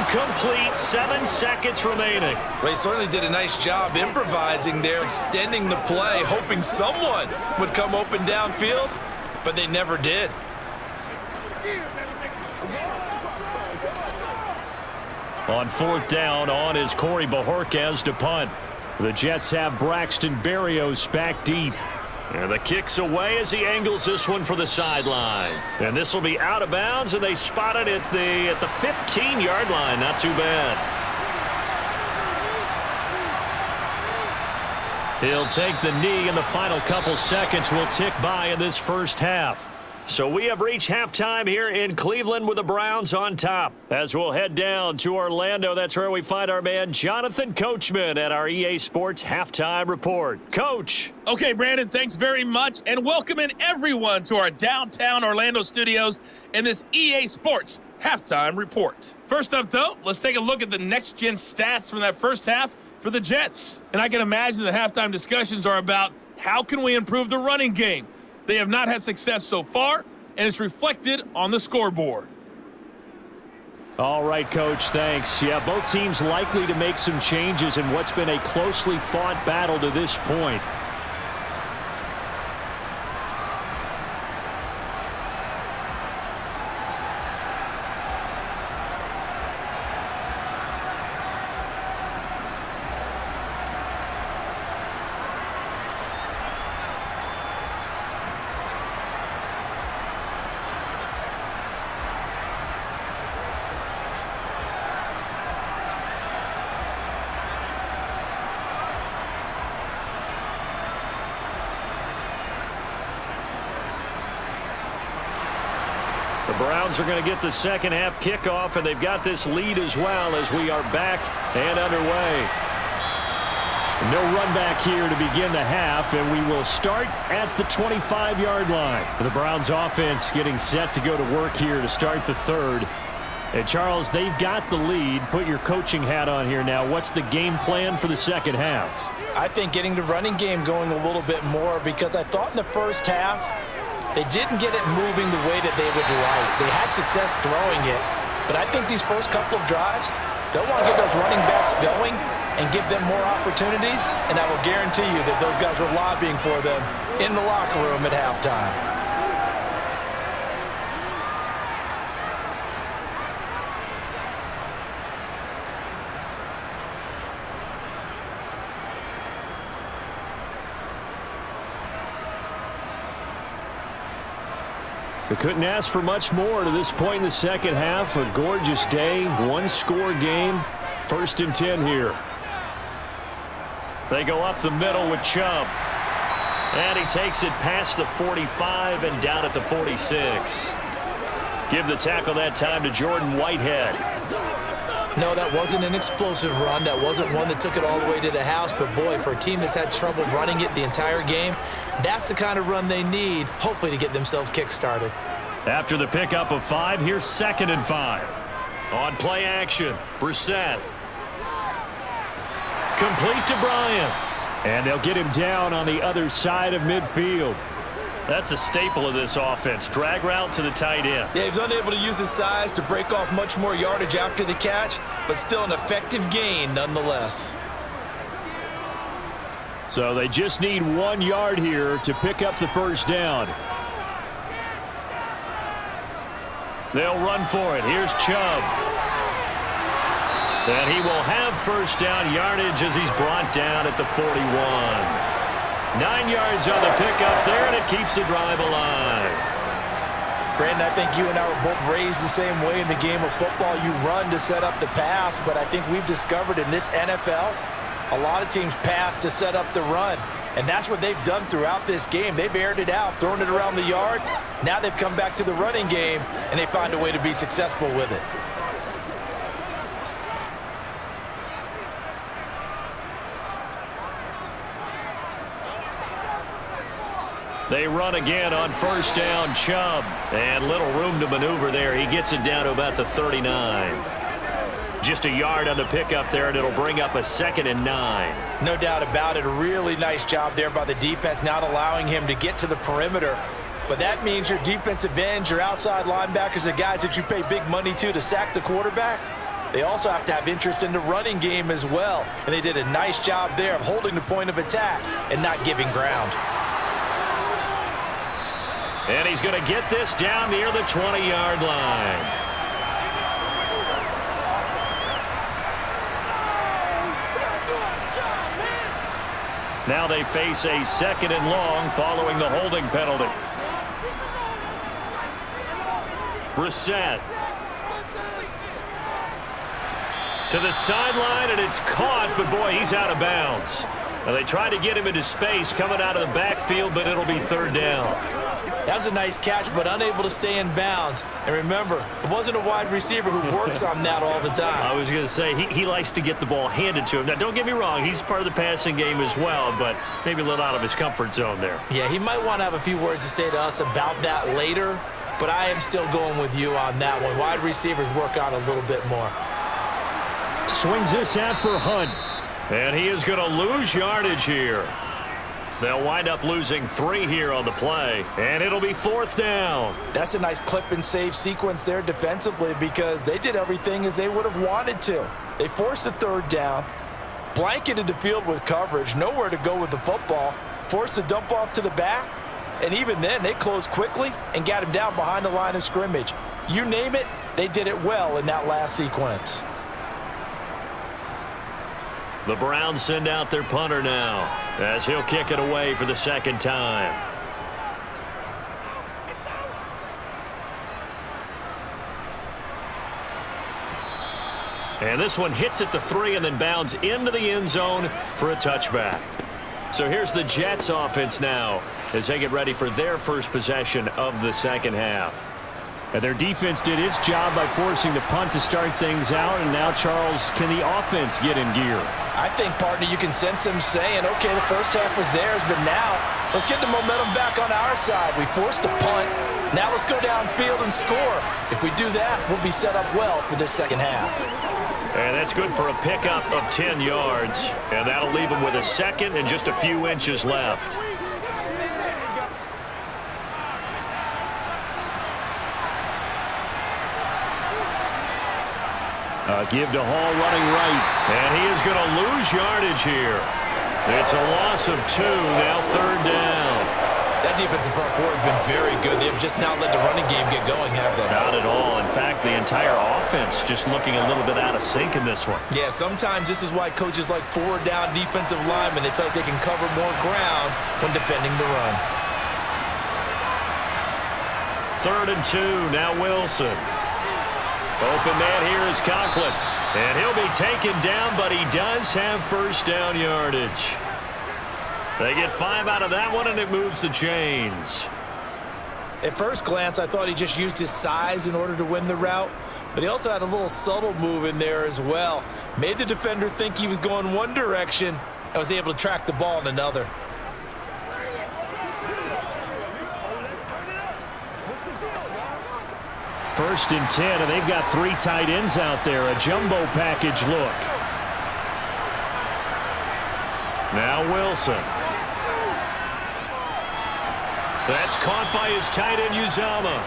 incomplete. 7 seconds remaining. Well, he certainly did a nice job improvising there, extending the play, hoping someone would come open downfield, but they never did. On 4th down, on is Corey Bojorquez to punt. The Jets have Braxton Berrios back deep. And the kick's away as he angles this one for the sideline. And this will be out of bounds, and they spot it at the 15-yard line. Not too bad. He'll take the knee, and the final couple seconds will tick by in this first half. So we have reached halftime here in Cleveland with the Browns on top. As we'll head down to Orlando, that's where we find our man Jonathan Coachman at our EA Sports Halftime Report. Coach. Okay, Brandon, thanks very much, and welcoming everyone to our downtown Orlando studios in this EA Sports Halftime Report. First up, though, let's take a look at the next-gen stats from that first half for the Jets. And I can imagine the halftime discussions are about how can we improve the running game. They have not had success so far, and it's reflected on the scoreboard. All right, Coach, thanks. Yeah, both teams likely to make some changes in what's been a closely fought battle to this point. The Browns are going to get the second half kickoff, and they've got this lead as well as we are back and underway. No run back here to begin the half, and we will start at the 25-yard line. The Browns offense getting set to go to work here to start the third. And Charles, they've got the lead. Put your coaching hat on here now. What's the game plan for the second half? I think getting the running game going a little bit more, because I thought in the first half they didn't get it moving the way that they would like. They had success throwing it, but I think these first couple of drives, they'll want to get those running backs going and give them more opportunities, and I will guarantee you that those guys were lobbying for them in the locker room at halftime. We couldn't ask for much more to this point in the second half. A gorgeous day, one-score game. 1st and 10 here. They go up the middle with Chubb. And he takes it past the 45 and down at the 46. Give the tackle that time to Jordan Whitehead. No, that wasn't an explosive run. That wasn't one that took it all the way to the house. But, boy, for a team that's had trouble running it the entire game, that's the kind of run they need, hopefully, to get themselves kick-started. After the pickup of 5, here's 2nd and 5. On play action, Brissett. Complete to Bryant. And they'll get him down on the other side of midfield. That's a staple of this offense. Drag route to the tight end. Yeah, he's unable to use his size to break off much more yardage after the catch, but still an effective gain nonetheless. So they just need 1 yard here to pick up the first down. They'll run for it. Here's Chubb. And he will have first down yardage as he's brought down at the 41. 9 yards on the pickup there, and it keeps the drive alive. Brandon, I think you and I were both raised the same way in the game of football. You run to set up the pass, but I think we've discovered in this NFL, a lot of teams pass to set up the run. And that's what they've done throughout this game. They've aired it out, thrown it around the yard. Now they've come back to the running game, and they find a way to be successful with it. They run again on first down, Chubb. And little room to maneuver there. He gets it down to about the 39. Just a yard on the pickup there, and it'll bring up a 2nd and 9. No doubt about it. A really nice job there by the defense, not allowing him to get to the perimeter. But that means your defensive ends, your outside linebackers, the guys that you pay big money to sack the quarterback, they also have to have interest in the running game as well. And they did a nice job there of holding the point of attack and not giving ground. And he's going to get this down near the 20-yard line. Now they face a 2nd and long following the holding penalty. Brissett to the sideline, and it's caught, but boy, he's out of bounds. Now they tried to get him into space coming out of the backfield, but it'll be 3rd down. That was a nice catch, but unable to stay in bounds. And remember, it wasn't a wide receiver who works on that all the time. I was going to say, he likes to get the ball handed to him. Now, don't get me wrong, he's part of the passing game as well, but maybe a little out of his comfort zone there. Yeah, he might want to have a few words to say to us about that later, but I am still going with you on that one. Wide receivers work on a little bit more. Swings this out for Hunt. And he is going to lose yardage here. They'll wind up losing 3 here on the play, and it'll be 4th down. That's a nice clip and save sequence there defensively because they did everything as they would have wanted to. They forced the 3rd down, blanketed the field with coverage, nowhere to go with the football, forced the dump off to the back, and even then they closed quickly and got him down behind the line of scrimmage. You name it, they did it well in that last sequence. The Browns send out their punter now as he'll kick it away for the 2nd time. And this one hits at the 3 and then bounds into the end zone for a touchback. So here's the Jets offense now as they get ready for their first possession of the 2nd half. And their defense did its job by forcing the punt to start things out. And now, Charles, can the offense get in gear? I think, partner, you can sense them saying, okay, the first half was theirs, but now let's get the momentum back on our side. We forced a punt. Now let's go downfield and score. If we do that, we'll be set up well for this 2nd half. And that's good for a pickup of 10 yards. And that'll leave them with a 2nd and just a few inches left. Give to Hall running right. And he is going to lose yardage here. It's a loss of 2, now 3rd down. That defensive front 4 has been very good. They've just not let the running game get going, have they? Not at all. In fact, the entire offense just looking a little bit out of sync in this one. Yeah, sometimes this is why coaches like 4-down defensive linemen, they feel like they can cover more ground when defending the run. 3rd and 2, now Wilson. Open man here is Conklin. And he'll be taken down, but he does have first down yardage. They get 5 out of that one, and it moves the chains. At first glance, I thought he just used his size in order to win the route, but he also had a little subtle move in there as well. Made the defender think he was going one direction and was able to track the ball in another. First and 10, and they've got 3 tight ends out there. A jumbo package look. Now Wilson. That's caught by his tight end, Uzama.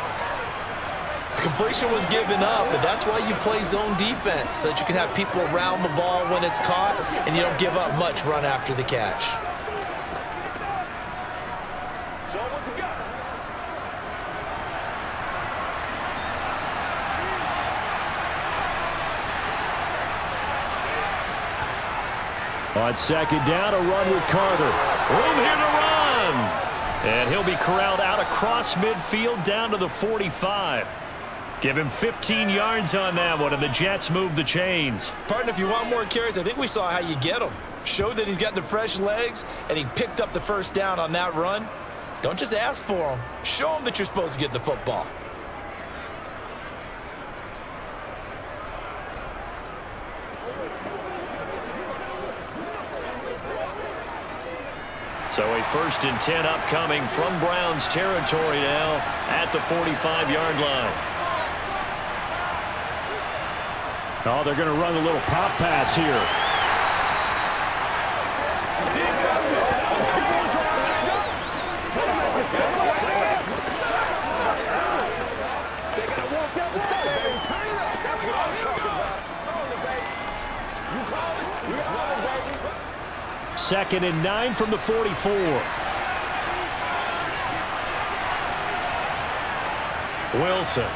Completion was given up, but that's why you play zone defense, so that you can have people around the ball when it's caught, and you don't give up much run after the catch. On 2nd down, a run with Carter. Room here to run. And he'll be corralled out across midfield down to the 45. Give him 15 yards on that one, and the Jets move the chains. Partner, if you want more carries, I think we saw how you get him. Showed that he's got the fresh legs, and he picked up the first down on that run. Don't just ask for him. Show him that you're supposed to get the football. So a 1st and 10 upcoming from Browns territory now at the 45-yard line. Oh, they're going to run a little pop pass here. Second and 9 from the 44. Wilson.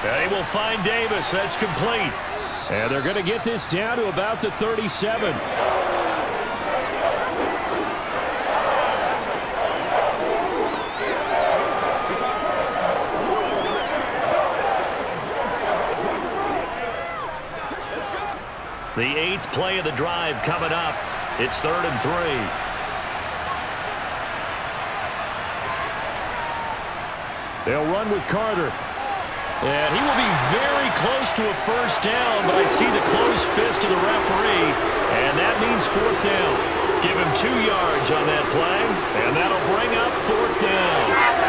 They will find Davis. That's complete. And they're going to get this down to about the 37. The 8th play of the drive coming up. It's 3rd and 3. They'll run with Carter. And he will be very close to a first down, but I see the closed fist of the referee, and that means 4th down. Give him 2 yards on that play, and that'll bring up 4th down.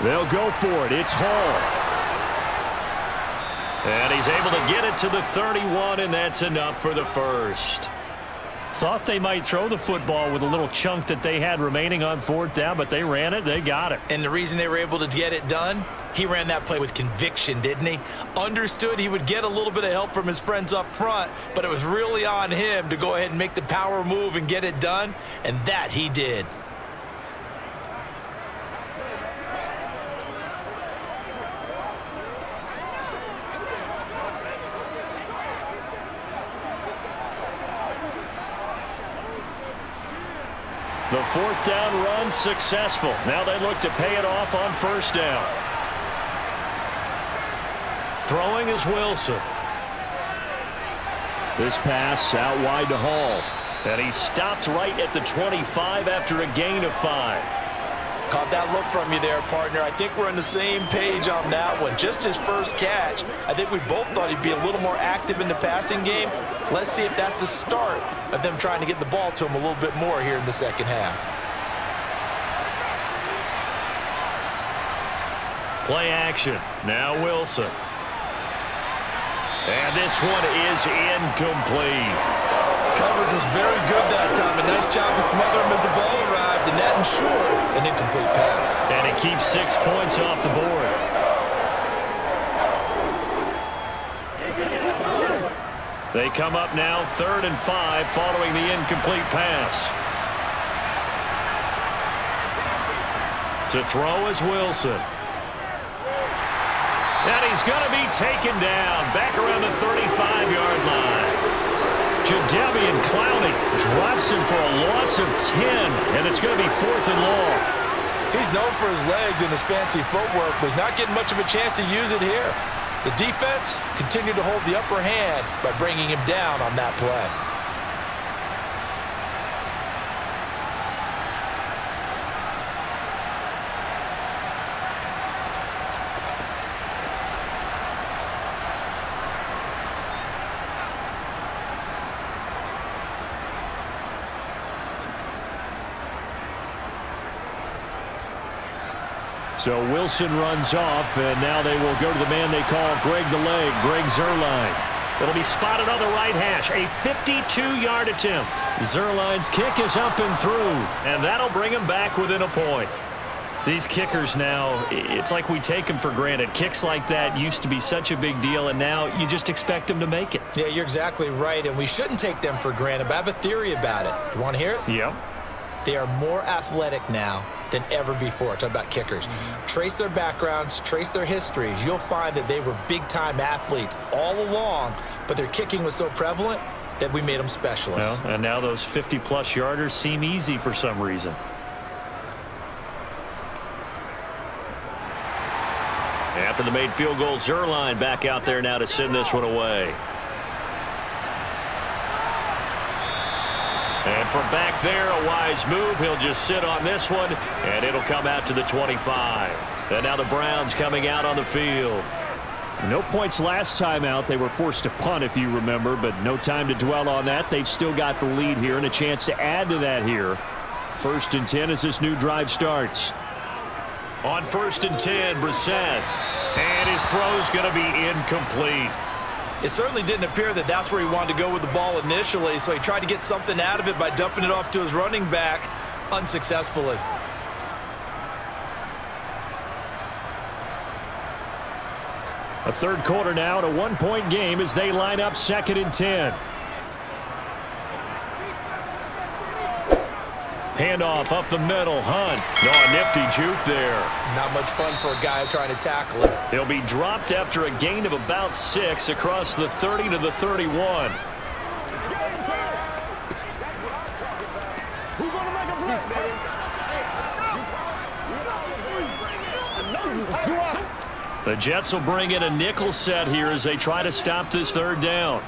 They'll go for it. It's Hall. And he's able to get it to the 31, and that's enough for the first. Thought they might throw the football with a little chunk that they had remaining on 4th down, but they ran it. They got it. And the reason they were able to get it done, he ran that play with conviction, didn't he? Understood he would get a little bit of help from his friends up front, but it was really on him to go ahead and make the power move and get it done, and that he did. The 4th down run successful. Now they look to pay it off on 1st down. Throwing is Wilson. This pass out wide to Hall. And he stopped right at the 25 after a gain of 5. Caught that look from you there, partner. I think we're on the same page on that one. Just his first catch. I think we both thought he'd be a little more active in the passing game. Let's see if that's the start of them trying to get the ball to him a little bit more here in the second half. Play action. Now Wilson. And this one is incomplete. Coverage was very good that time. A nice job to smother him as the ball arrived, and that ensured an incomplete pass. And it keeps 6 points off the board. They come up now 3rd and 5 following the incomplete pass. To throw is Wilson. And he's going to be taken down back around the 35-yard line. Jadeveon Clowney drops him for a loss of 10, and it's going to be 4th and long. He's known for his legs and his fancy footwork, but he's not getting much of a chance to use it here. The defense continued to hold the upper hand by bringing him down on that play. So Wilson runs off, and now they will go to the man they call Greg the Leg, Greg Zuerlein. It'll be spotted on the right hash, a 52-yard attempt. Zuerlein's kick is up and through, and that'll bring him back within a point. These kickers now, it's like we take them for granted. Kicks like that used to be such a big deal, and now you just expect them to make it. Yeah, you're exactly right, and we shouldn't take them for granted, but I have a theory about it. You want to hear it? Yeah. They are more athletic now than ever before. Talk about kickers. Trace their backgrounds, trace their histories. You'll find that they were big-time athletes all along, but their kicking was so prevalent, that we made them specialists. Well, and now those 50-plus yarders seem easy for some reason. After the made field goal, Zerline back out there now to send this one away. And from back there, a wise move. He'll just sit on this one, and it'll come out to the 25. And now the Browns coming out on the field. No points last time out. They were forced to punt, if you remember, but no time to dwell on that. They've still got the lead here and a chance to add to that here. 1st and 10 as this new drive starts. On 1st and 10, Brissett. And his throw's going to be incomplete. It certainly didn't appear that that's where he wanted to go with the ball initially, so he tried to get something out of it by dumping it off to his running back unsuccessfully. A third quarter now and a one-point game as they line up 2nd and 10. Handoff up the middle. Hunt. No, a nifty juke there. Not much fun for a guy trying to tackle him. He'll be dropped after a gain of about 6 across the 30 to the 31. Who's going to make us look, baby? The Jets will bring in a nickel set here as they try to stop this 3rd down.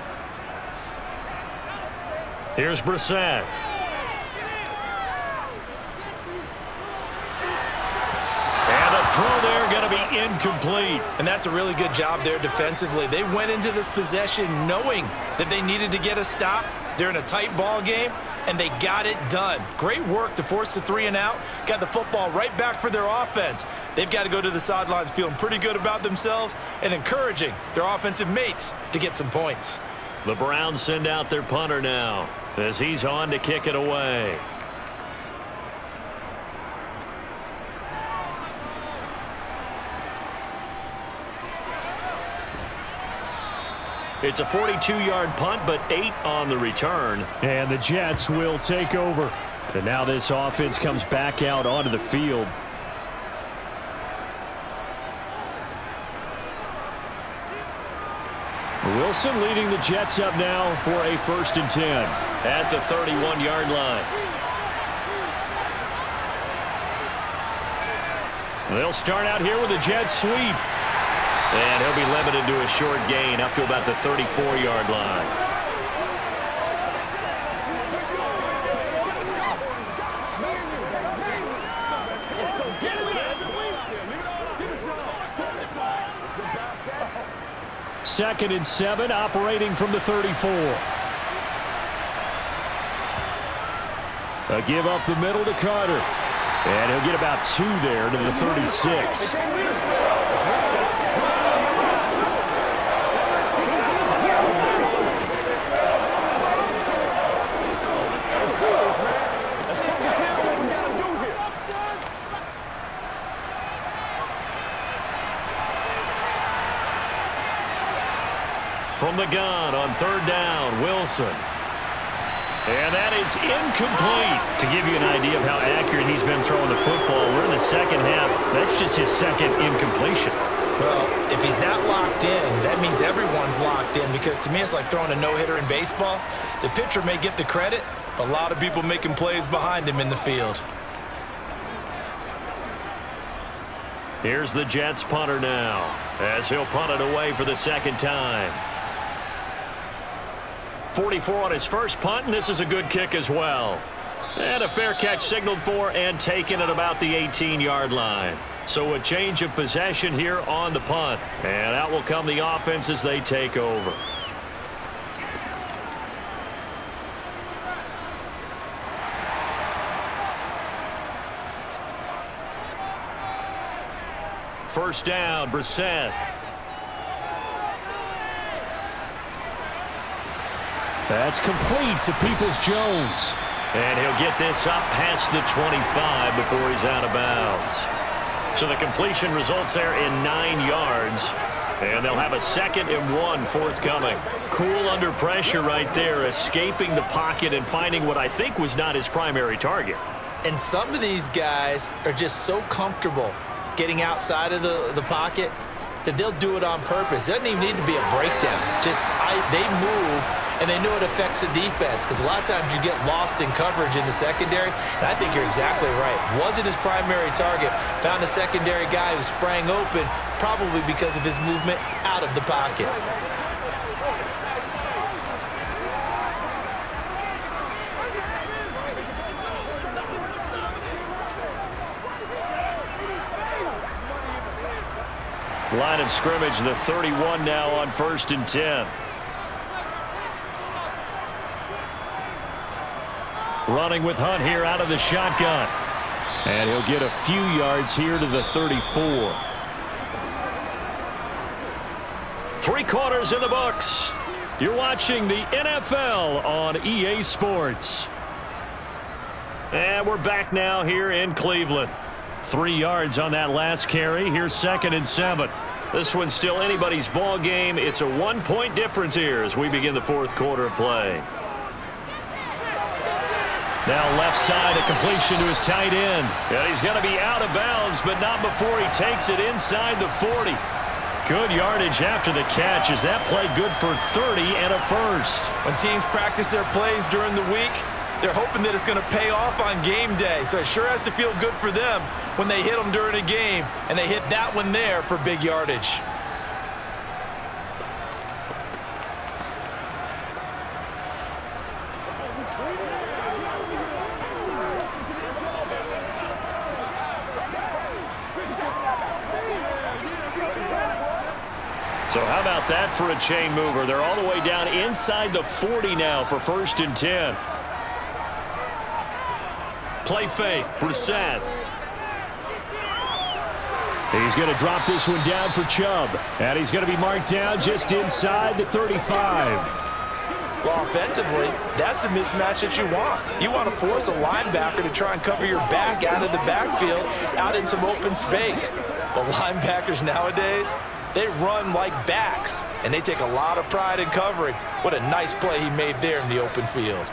Here's Brissett. Throw there going to be incomplete. And that's a really good job there defensively. They went into this possession knowing that they needed to get a stop. They're in a tight ball game, and they got it done. Great work to force the 3 and out. Got the football right back for their offense. They've got to go to the sidelines feeling pretty good about themselves and encouraging their offensive mates to get some points. The Browns send out their punter now as he's on to kick it away. It's a 42-yard punt, but 8 on the return. And the Jets will take over. And now this offense comes back out onto the field. Wilson leading the Jets up now for a 1st and 10. At the 31-yard line. They'll start out here with a jet sweep. And he'll be limited to a short gain up to about the 34-yard line. Second and 7, operating from the 34. A give up the middle to Carter. And he'll get about 2 there to the 36. From the gun on 3rd down, Wilson. And that is incomplete. To give you an idea of how accurate he's been throwing the football, we're in the 2nd half. That's just his 2nd incompletion. Well, if he's that locked in, that means everyone's locked in, because to me it's like throwing a no-hitter in baseball. The pitcher may get the credit, but a lot of people making plays behind him in the field. Here's the Jets punter now as he'll punt it away for the 2nd time. 44 on his first punt, and this is a good kick as well. And a fair catch signaled for and taken at about the 18-yard line. So a change of possession here on the punt. And out will come the offense as they take over. First down, Brissett. That's complete to Peoples-Jones. And he'll get this up past the 25 before he's out of bounds. So the completion results there in 9 yards. And they'll have a 2nd and 1 forthcoming. Cool under pressure right there, escaping the pocket and finding what I think was not his primary target. And some of these guys are just so comfortable getting outside of the pocket that they'll do it on purpose. It doesn't even need to be a breakdown. Just they move and they know it affects the defense because a lot of times you get lost in coverage in the secondary, and I think you're exactly right. Wasn't his primary target. Found a secondary guy who sprang open, probably because of his movement out of the pocket. Line of scrimmage, the 31 now on 1st and 10. Running with Hunt here out of the shotgun. And he'll get a few yards here to the 34. 3 quarters in the books. You're watching the NFL on EA Sports. And we're back now here in Cleveland. 3 yards on that last carry. Here's 2nd and 7. This one's still anybody's ball game. It's a 1-point difference here as we begin the 4th quarter of play. Now left side, a completion to his tight end. And he's going to be out of bounds, but not before he takes it inside the 40. Good yardage after the catch. Is that play good for 30 and a first? When teams practice their plays during the week, they're hoping that it's going to pay off on game day. So it sure has to feel good for them when they hit them during a game, and they hit that one there for big yardage. So how about that for a chain mover? They're all the way down inside the 40 now for 1st and 10. Play fake, Brissett. He's going to drop this one down for Chubb. And he's going to be marked down just inside the 35. Well, offensively, that's the mismatch that you want. You want to force a linebacker to try and cover your back out of the backfield, out in some open space. The linebackers nowadays, they run like backs, and they take a lot of pride in covering. What a nice play he made there in the open field.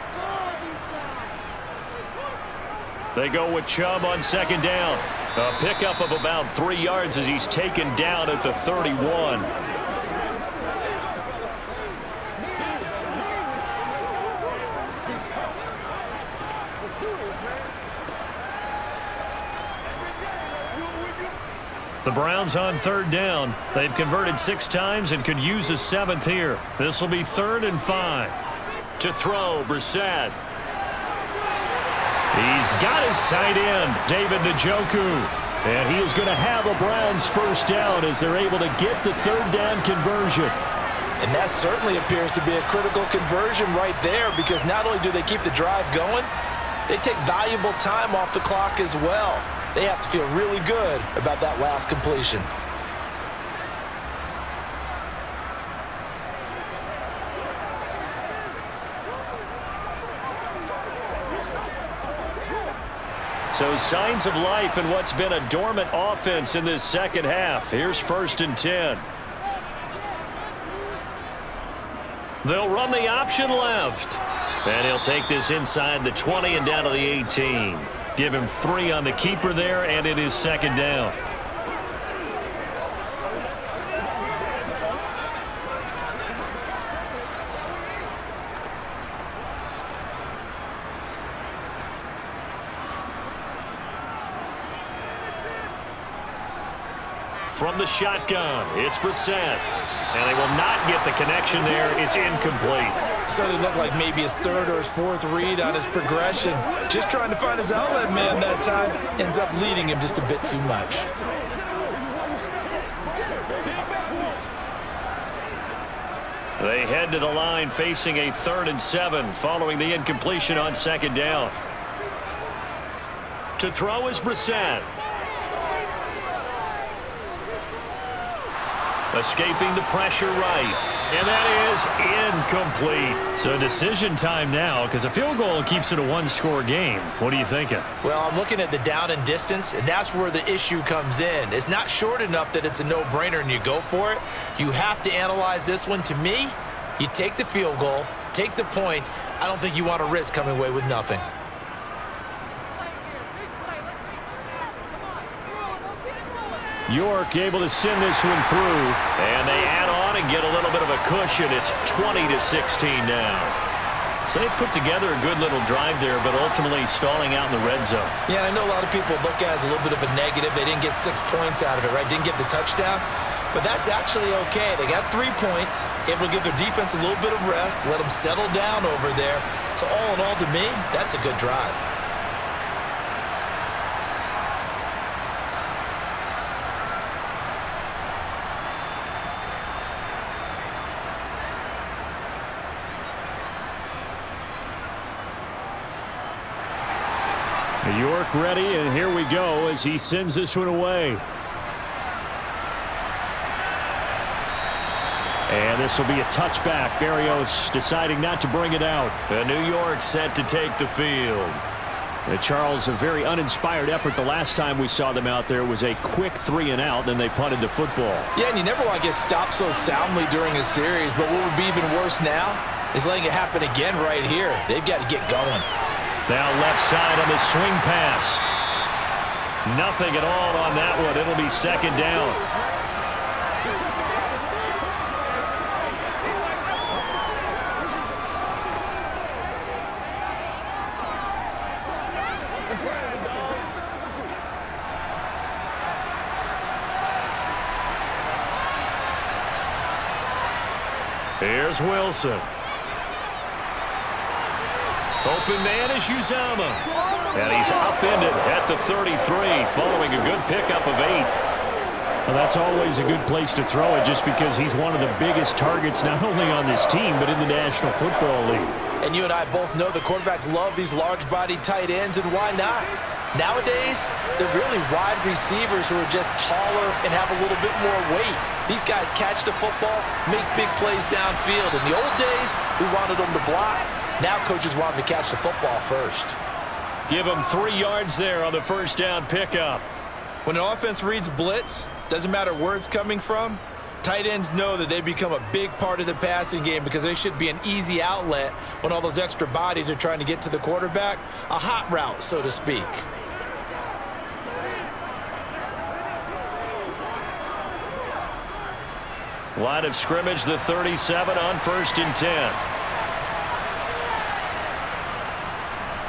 They go with Chubb on 2nd down. A pickup of about 3 yards as he's taken down at the 31. The Browns on 3rd down. They've converted 6 times and could use a 7th here. This will be 3rd and 5. To throw, Brissett. He's got his tight end, David Njoku. And he is going to have a Browns 1st down as they're able to get the 3rd down conversion. And that certainly appears to be a critical conversion right there, because not only do they keep the drive going, they take valuable time off the clock as well. They have to feel really good about that last completion. So signs of life in what's been a dormant offense in this 2nd half. Here's 1st and 10. They'll run the option left. And he'll take this inside the 20 and down to the 18. Give him 3 on the keeper there, and it is 2nd down. From the shotgun, it's Brissett. And they will not get the connection there. It's incomplete. Certainly looked like maybe his 3rd or his 4th read on his progression. Just trying to find his outlet man that time. Ends up leading him just a bit too much. They head to the line facing a 3rd and 7 following the incompletion on 2nd down. To throw is Brissett. Escaping the pressure right. And that is incomplete. So decision time now, because a field goal keeps it a 1-score game. What are you thinking? Well, I'm looking at the down and distance, and that's where the issue comes in. It's not short enough that it's a no-brainer and you go for it. You have to analyze this one. To me, you take the field goal, take the points. I don't think you want to risk coming away with nothing. York able to send this one through, and they add on one and get a little bit of a cushion. It's 20-16 now. So they put together a good little drive there, but ultimately stalling out in the red zone. Yeah, I know a lot of people look at it as a little bit of a negative. They didn't get 6 points out of it, right? Didn't get the touchdown. But that's actually okay. They got 3 points, able to give their defense a little bit of rest, let them settle down over there. So all in all, to me, that's a good drive. New York ready, and here we go as he sends this one away. And this will be a touchback. Barrios deciding not to bring it out. The New York set to take the field. Charles, a very uninspired effort. The last time we saw them out there was a quick 3-and-out, then they punted the football. Yeah, and you never want to get stopped so soundly during a series, but what would be even worse now is letting it happen again right here. They've got to get going. Now left side on the swing pass. Nothing at all on that one. It'll be second down. Here's Wilson. Open man is Uzama. And he's upended at the 33 following a good pickup of 8. Well, that's always a good place to throw it just because he's one of the biggest targets not only on this team but in the National Football League. And you and I both know the quarterbacks love these large-bodied tight ends, and why not? Nowadays, they're really wide receivers who are just taller and have a little bit more weight. These guys catch the football, make big plays downfield. In the old days, we wanted them to block. Now coaches want them to catch the football first. Give them 3 yards there on the first down pickup. When an offense reads blitz, doesn't matter where it's coming from, tight ends know that they become a big part of the passing game because they should be an easy outlet when all those extra bodies are trying to get to the quarterback. A hot route, so to speak. Line of scrimmage, the 37 on 1st and 10.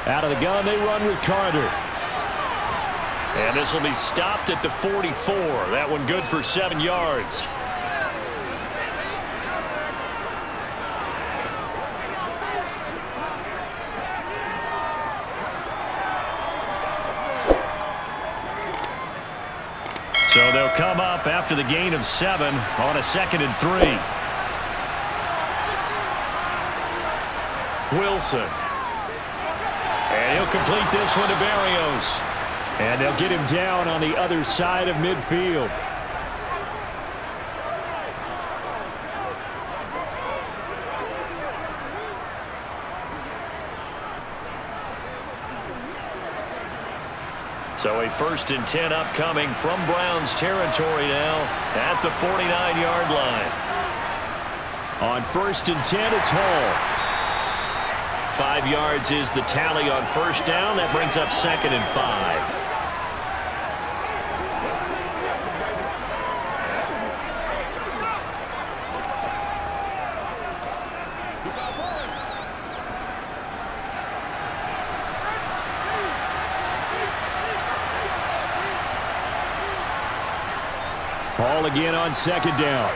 Out of the gun, they run with Carter. And this will be stopped at the 44. That one good for 7 yards. So they'll come up after the gain of 7 on a 2nd and 3. Wilson. And he'll complete this one to Barrios. And they'll get him down on the other side of midfield. So a 1st and 10 upcoming from Browns territory now at the 49-yard line. On 1st and 10, it's Hall. 5 yards is the tally on 1st down. That brings up 2nd and 5. Hall again on 2nd down.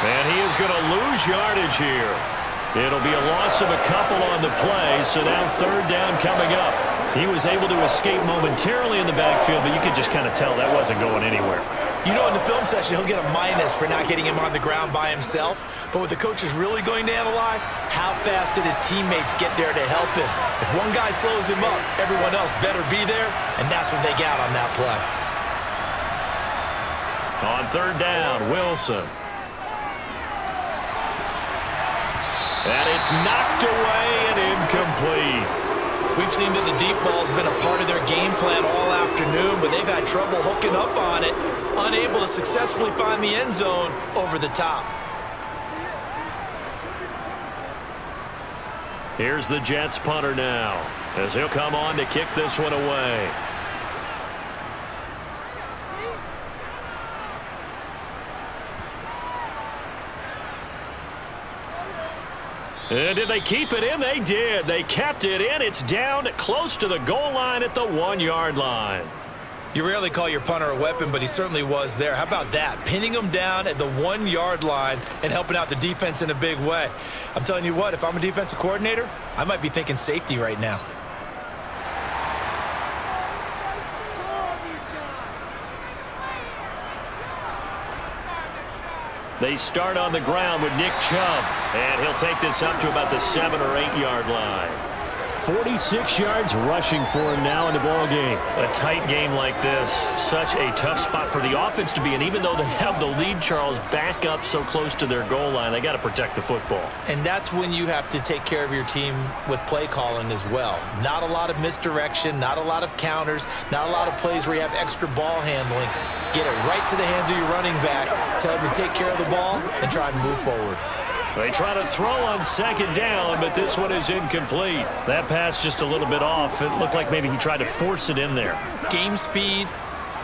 And he is going to lose yardage here. It'll be a loss of a couple on the play, so now 3rd down coming up. He was able to escape momentarily in the backfield, but you could just kind of tell that wasn't going anywhere. You know, in the film section, he'll get a minus for not getting him on the ground by himself. But what the coach is really going to analyze, how fast did his teammates get there to help him? If one guy slows him up, everyone else better be there, and that's what they got on that play. On 3rd down, Wilson. And it's knocked away and incomplete. We've seen that the deep ball's been a part of their game plan all afternoon, but they've had trouble hooking up on it, unable to successfully find the end zone over the top. Here's the Jets punter now, as he'll come on to kick this one away. And did they keep it in? They did. They kept it in. It's down close to the goal line at the 1-yard line. You rarely call your punter a weapon, but he certainly was there. How about that? Pinning him down at the 1-yard line and helping out the defense in a big way. I'm telling you what, if I'm a defensive coordinator, I might be thinking safety right now. They start on the ground with Nick Chubb, and he'll take this up to about the 7- or 8-yard line. 46 yards rushing for him now in the ball game. A tight game like this, such a tough spot for the offense to be in. Even though they have the lead, Charles, back up so close to their goal line, they got to protect the football. And that's when you have to take care of your team with play calling as well. Not a lot of misdirection, not a lot of counters, not a lot of plays where you have extra ball handling. Get it right to the hands of your running back, tell him to take care of the ball, and try and move forward. They try to throw on 2nd down, but this one is incomplete. That pass just a little bit off. It looked like maybe he tried to force it in there. Game speed,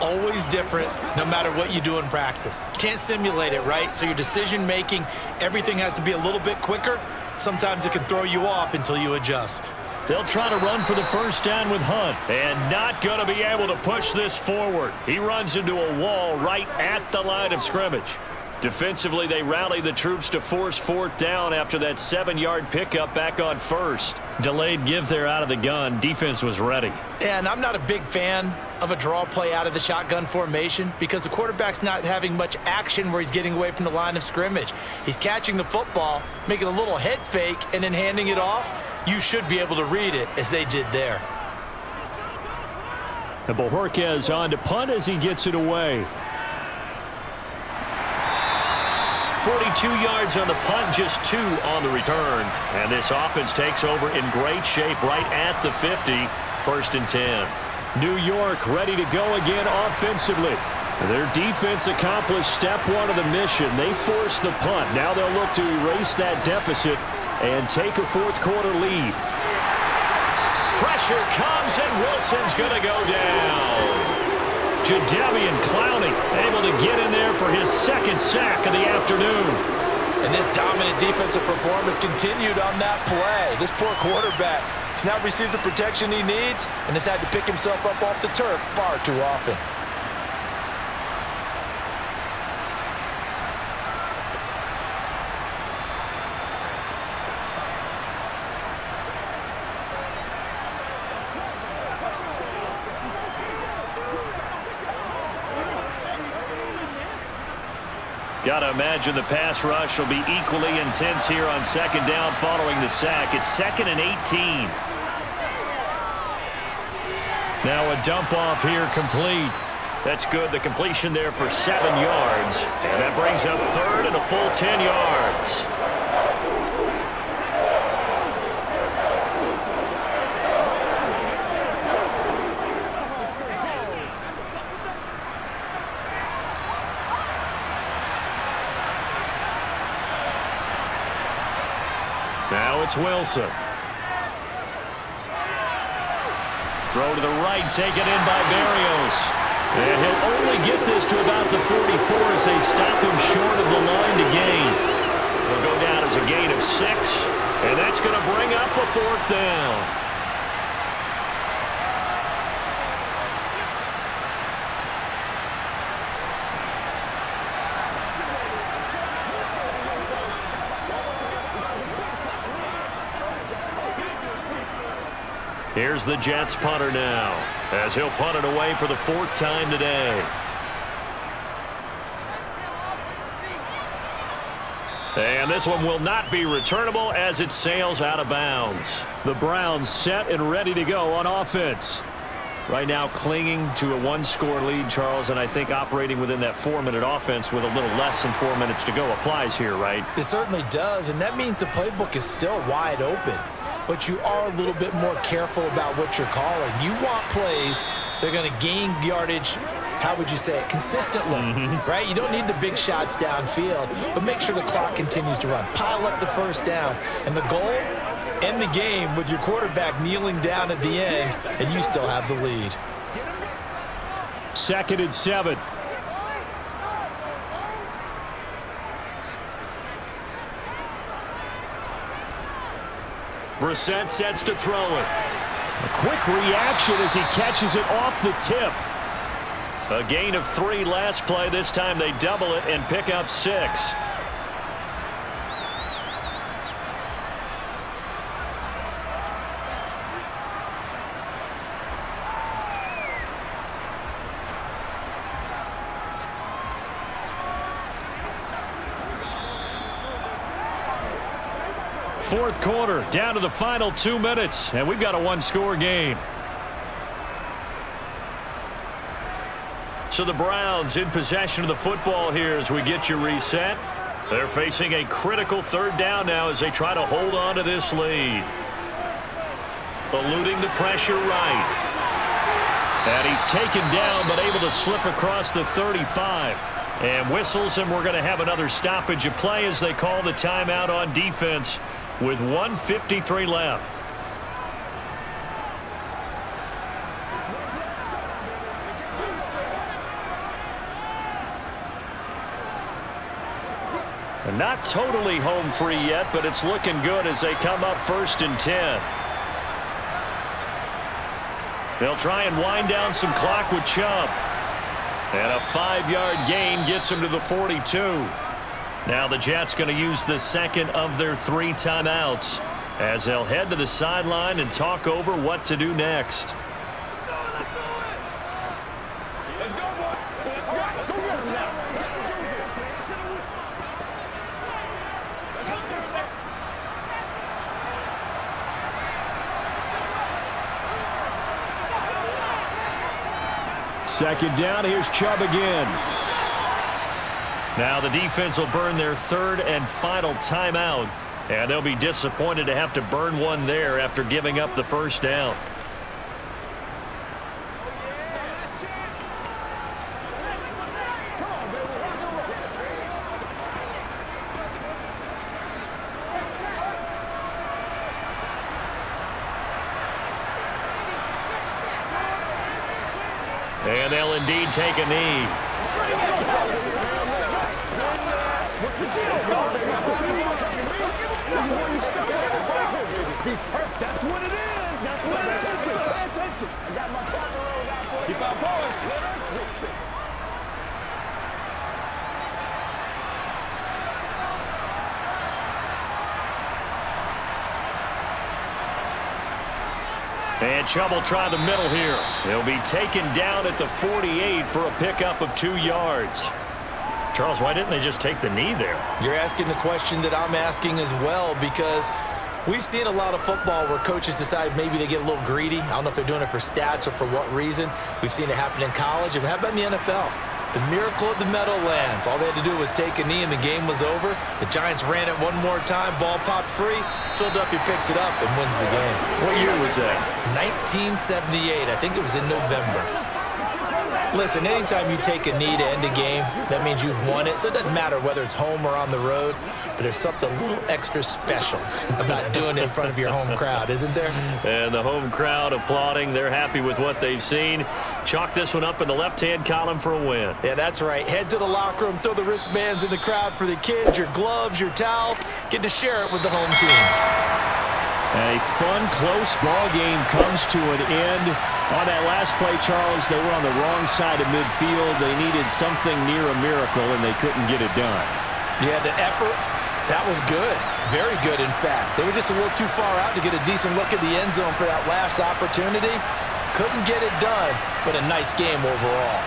always different, no matter what you do in practice. Can't simulate it, right? So your decision-making, everything has to be a little bit quicker. Sometimes it can throw you off until you adjust. They'll try to run for the 1st down with Hunt, and not going to be able to push this forward. He runs into a wall right at the line of scrimmage. Defensively, they rally the troops to force 4th down after that 7-yard pickup back on 1st. Delayed give there out of the gun. Defense was ready. And I'm not a big fan of a draw play out of the shotgun formation because the quarterback's not having much action where he's getting away from the line of scrimmage. He's catching the football, making a little head fake, and then handing it off. You should be able to read it as they did there. And Bojorquez on to punt as he gets it away. 42 yards on the punt, just 2 on the return. And this offense takes over in great shape right at the 50. 1st and 10. New York ready to go again offensively. Their defense accomplished step 1 of the mission. They forced the punt. Now they'll look to erase that deficit and take a 4th quarter lead. Pressure comes, and Wilson's going to go down. Jadeveon Clowney able to get in there for his 2nd sack of the afternoon. And this dominant defensive performance continued on that play. This poor quarterback has not received the protection he needs and has had to pick himself up off the turf far too often. Got to imagine the pass rush will be equally intense here on 2nd down following the sack. It's 2nd and 18. Now a dump off here complete. That's good. The completion there for 7 yards. And that brings up 3rd and a full 10 yards. Now it's Wilson. Throw to the right, taken in by Berrios. And he'll only get this to about the 44 as they stop him short of the line to gain. He'll go down as a gain of 6, and that's going to bring up a 4th down. Here's the Jets punter now, as he'll punt it away for the 4th time today. And this one will not be returnable as it sails out of bounds. The Browns set and ready to go on offense. Right now clinging to a 1-score lead, Charles, and I think operating within that 4-minute offense with a little less than 4 minutes to go applies here, right? It certainly does, and that means the playbook is still wide open. But you are a little bit more careful about what you're calling. You want plays that are going to gain yardage, how would you say it, consistently, right? You don't need the big shots downfield, but make sure the clock continues to run. Pile up the 1st downs. And the goal, end the game with your quarterback kneeling down at the end, and you still have the lead. 2nd and 7. Brissett sets to throw it. A quick reaction as he catches it off the tip. A gain of 3 last play. This time they double it and pick up 6. Fourth quarter, down to the final 2 minutes, and we've got a one-score game. So the Browns in possession of the football here as we get you reset. They're facing a critical 3rd down now as they try to hold on to this lead. Eluding the pressure right. And he's taken down but able to slip across the 35. And whistles, and we're going to have another stoppage of play as they call the timeout on defense with 1:53 left. And not totally home free yet, but it's looking good as they come up 1st and 10. They'll try and wind down some clock with Chubb. And a 5-yard gain gets him to the 42. Now the Jets going to use the second of their 3 timeouts as they'll head to the sideline and talk over what to do next. Let's go, boy. Go get him now. Second down, here's Chubb again. Now the defense will burn their 3rd and final timeout, and they'll be disappointed to have to burn one there after giving up the 1st down. And they'll indeed take a knee. What's the deal? That's what it is. That's what it is. Pay attention. I got my partner rolled out for you. Keep our boys. And Chubb will try the middle here. He'll be taken down at the 48 for a pickup of 2 yards. Charles, why didn't they just take the knee there? You're asking the question that I'm asking as well, because we've seen a lot of football where coaches decide maybe they get a little greedy. I don't know if they're doing it for stats or for what reason. We've seen it happen in college. And how about in the NFL? The miracle of the Meadowlands. All they had to do was take a knee and the game was over. The Giants ran it one more time. Ball popped free. Philadelphia picks it up and wins the game. What year was that? 1978. I think it was in November. Listen, anytime you take a knee to end a game, that means you've won it. So it doesn't matter whether it's home or on the road, but there's something a little extra special about doing it in front of your home crowd, isn't there? And the home crowd applauding. They're happy with what they've seen. Chalk this one up in the left-hand column for a win. Yeah, that's right. Head to the locker room, throw the wristbands in the crowd for the kids, your gloves, your towels. Get to share it with the home team. A fun, close ball game comes to an end. On that last play, Charles, they were on the wrong side of midfield. They needed something near a miracle, and they couldn't get it done. Yeah, the effort, that was good. Very good, in fact. They were just a little too far out to get a decent look at the end zone for that last opportunity. Couldn't get it done, but a nice game overall.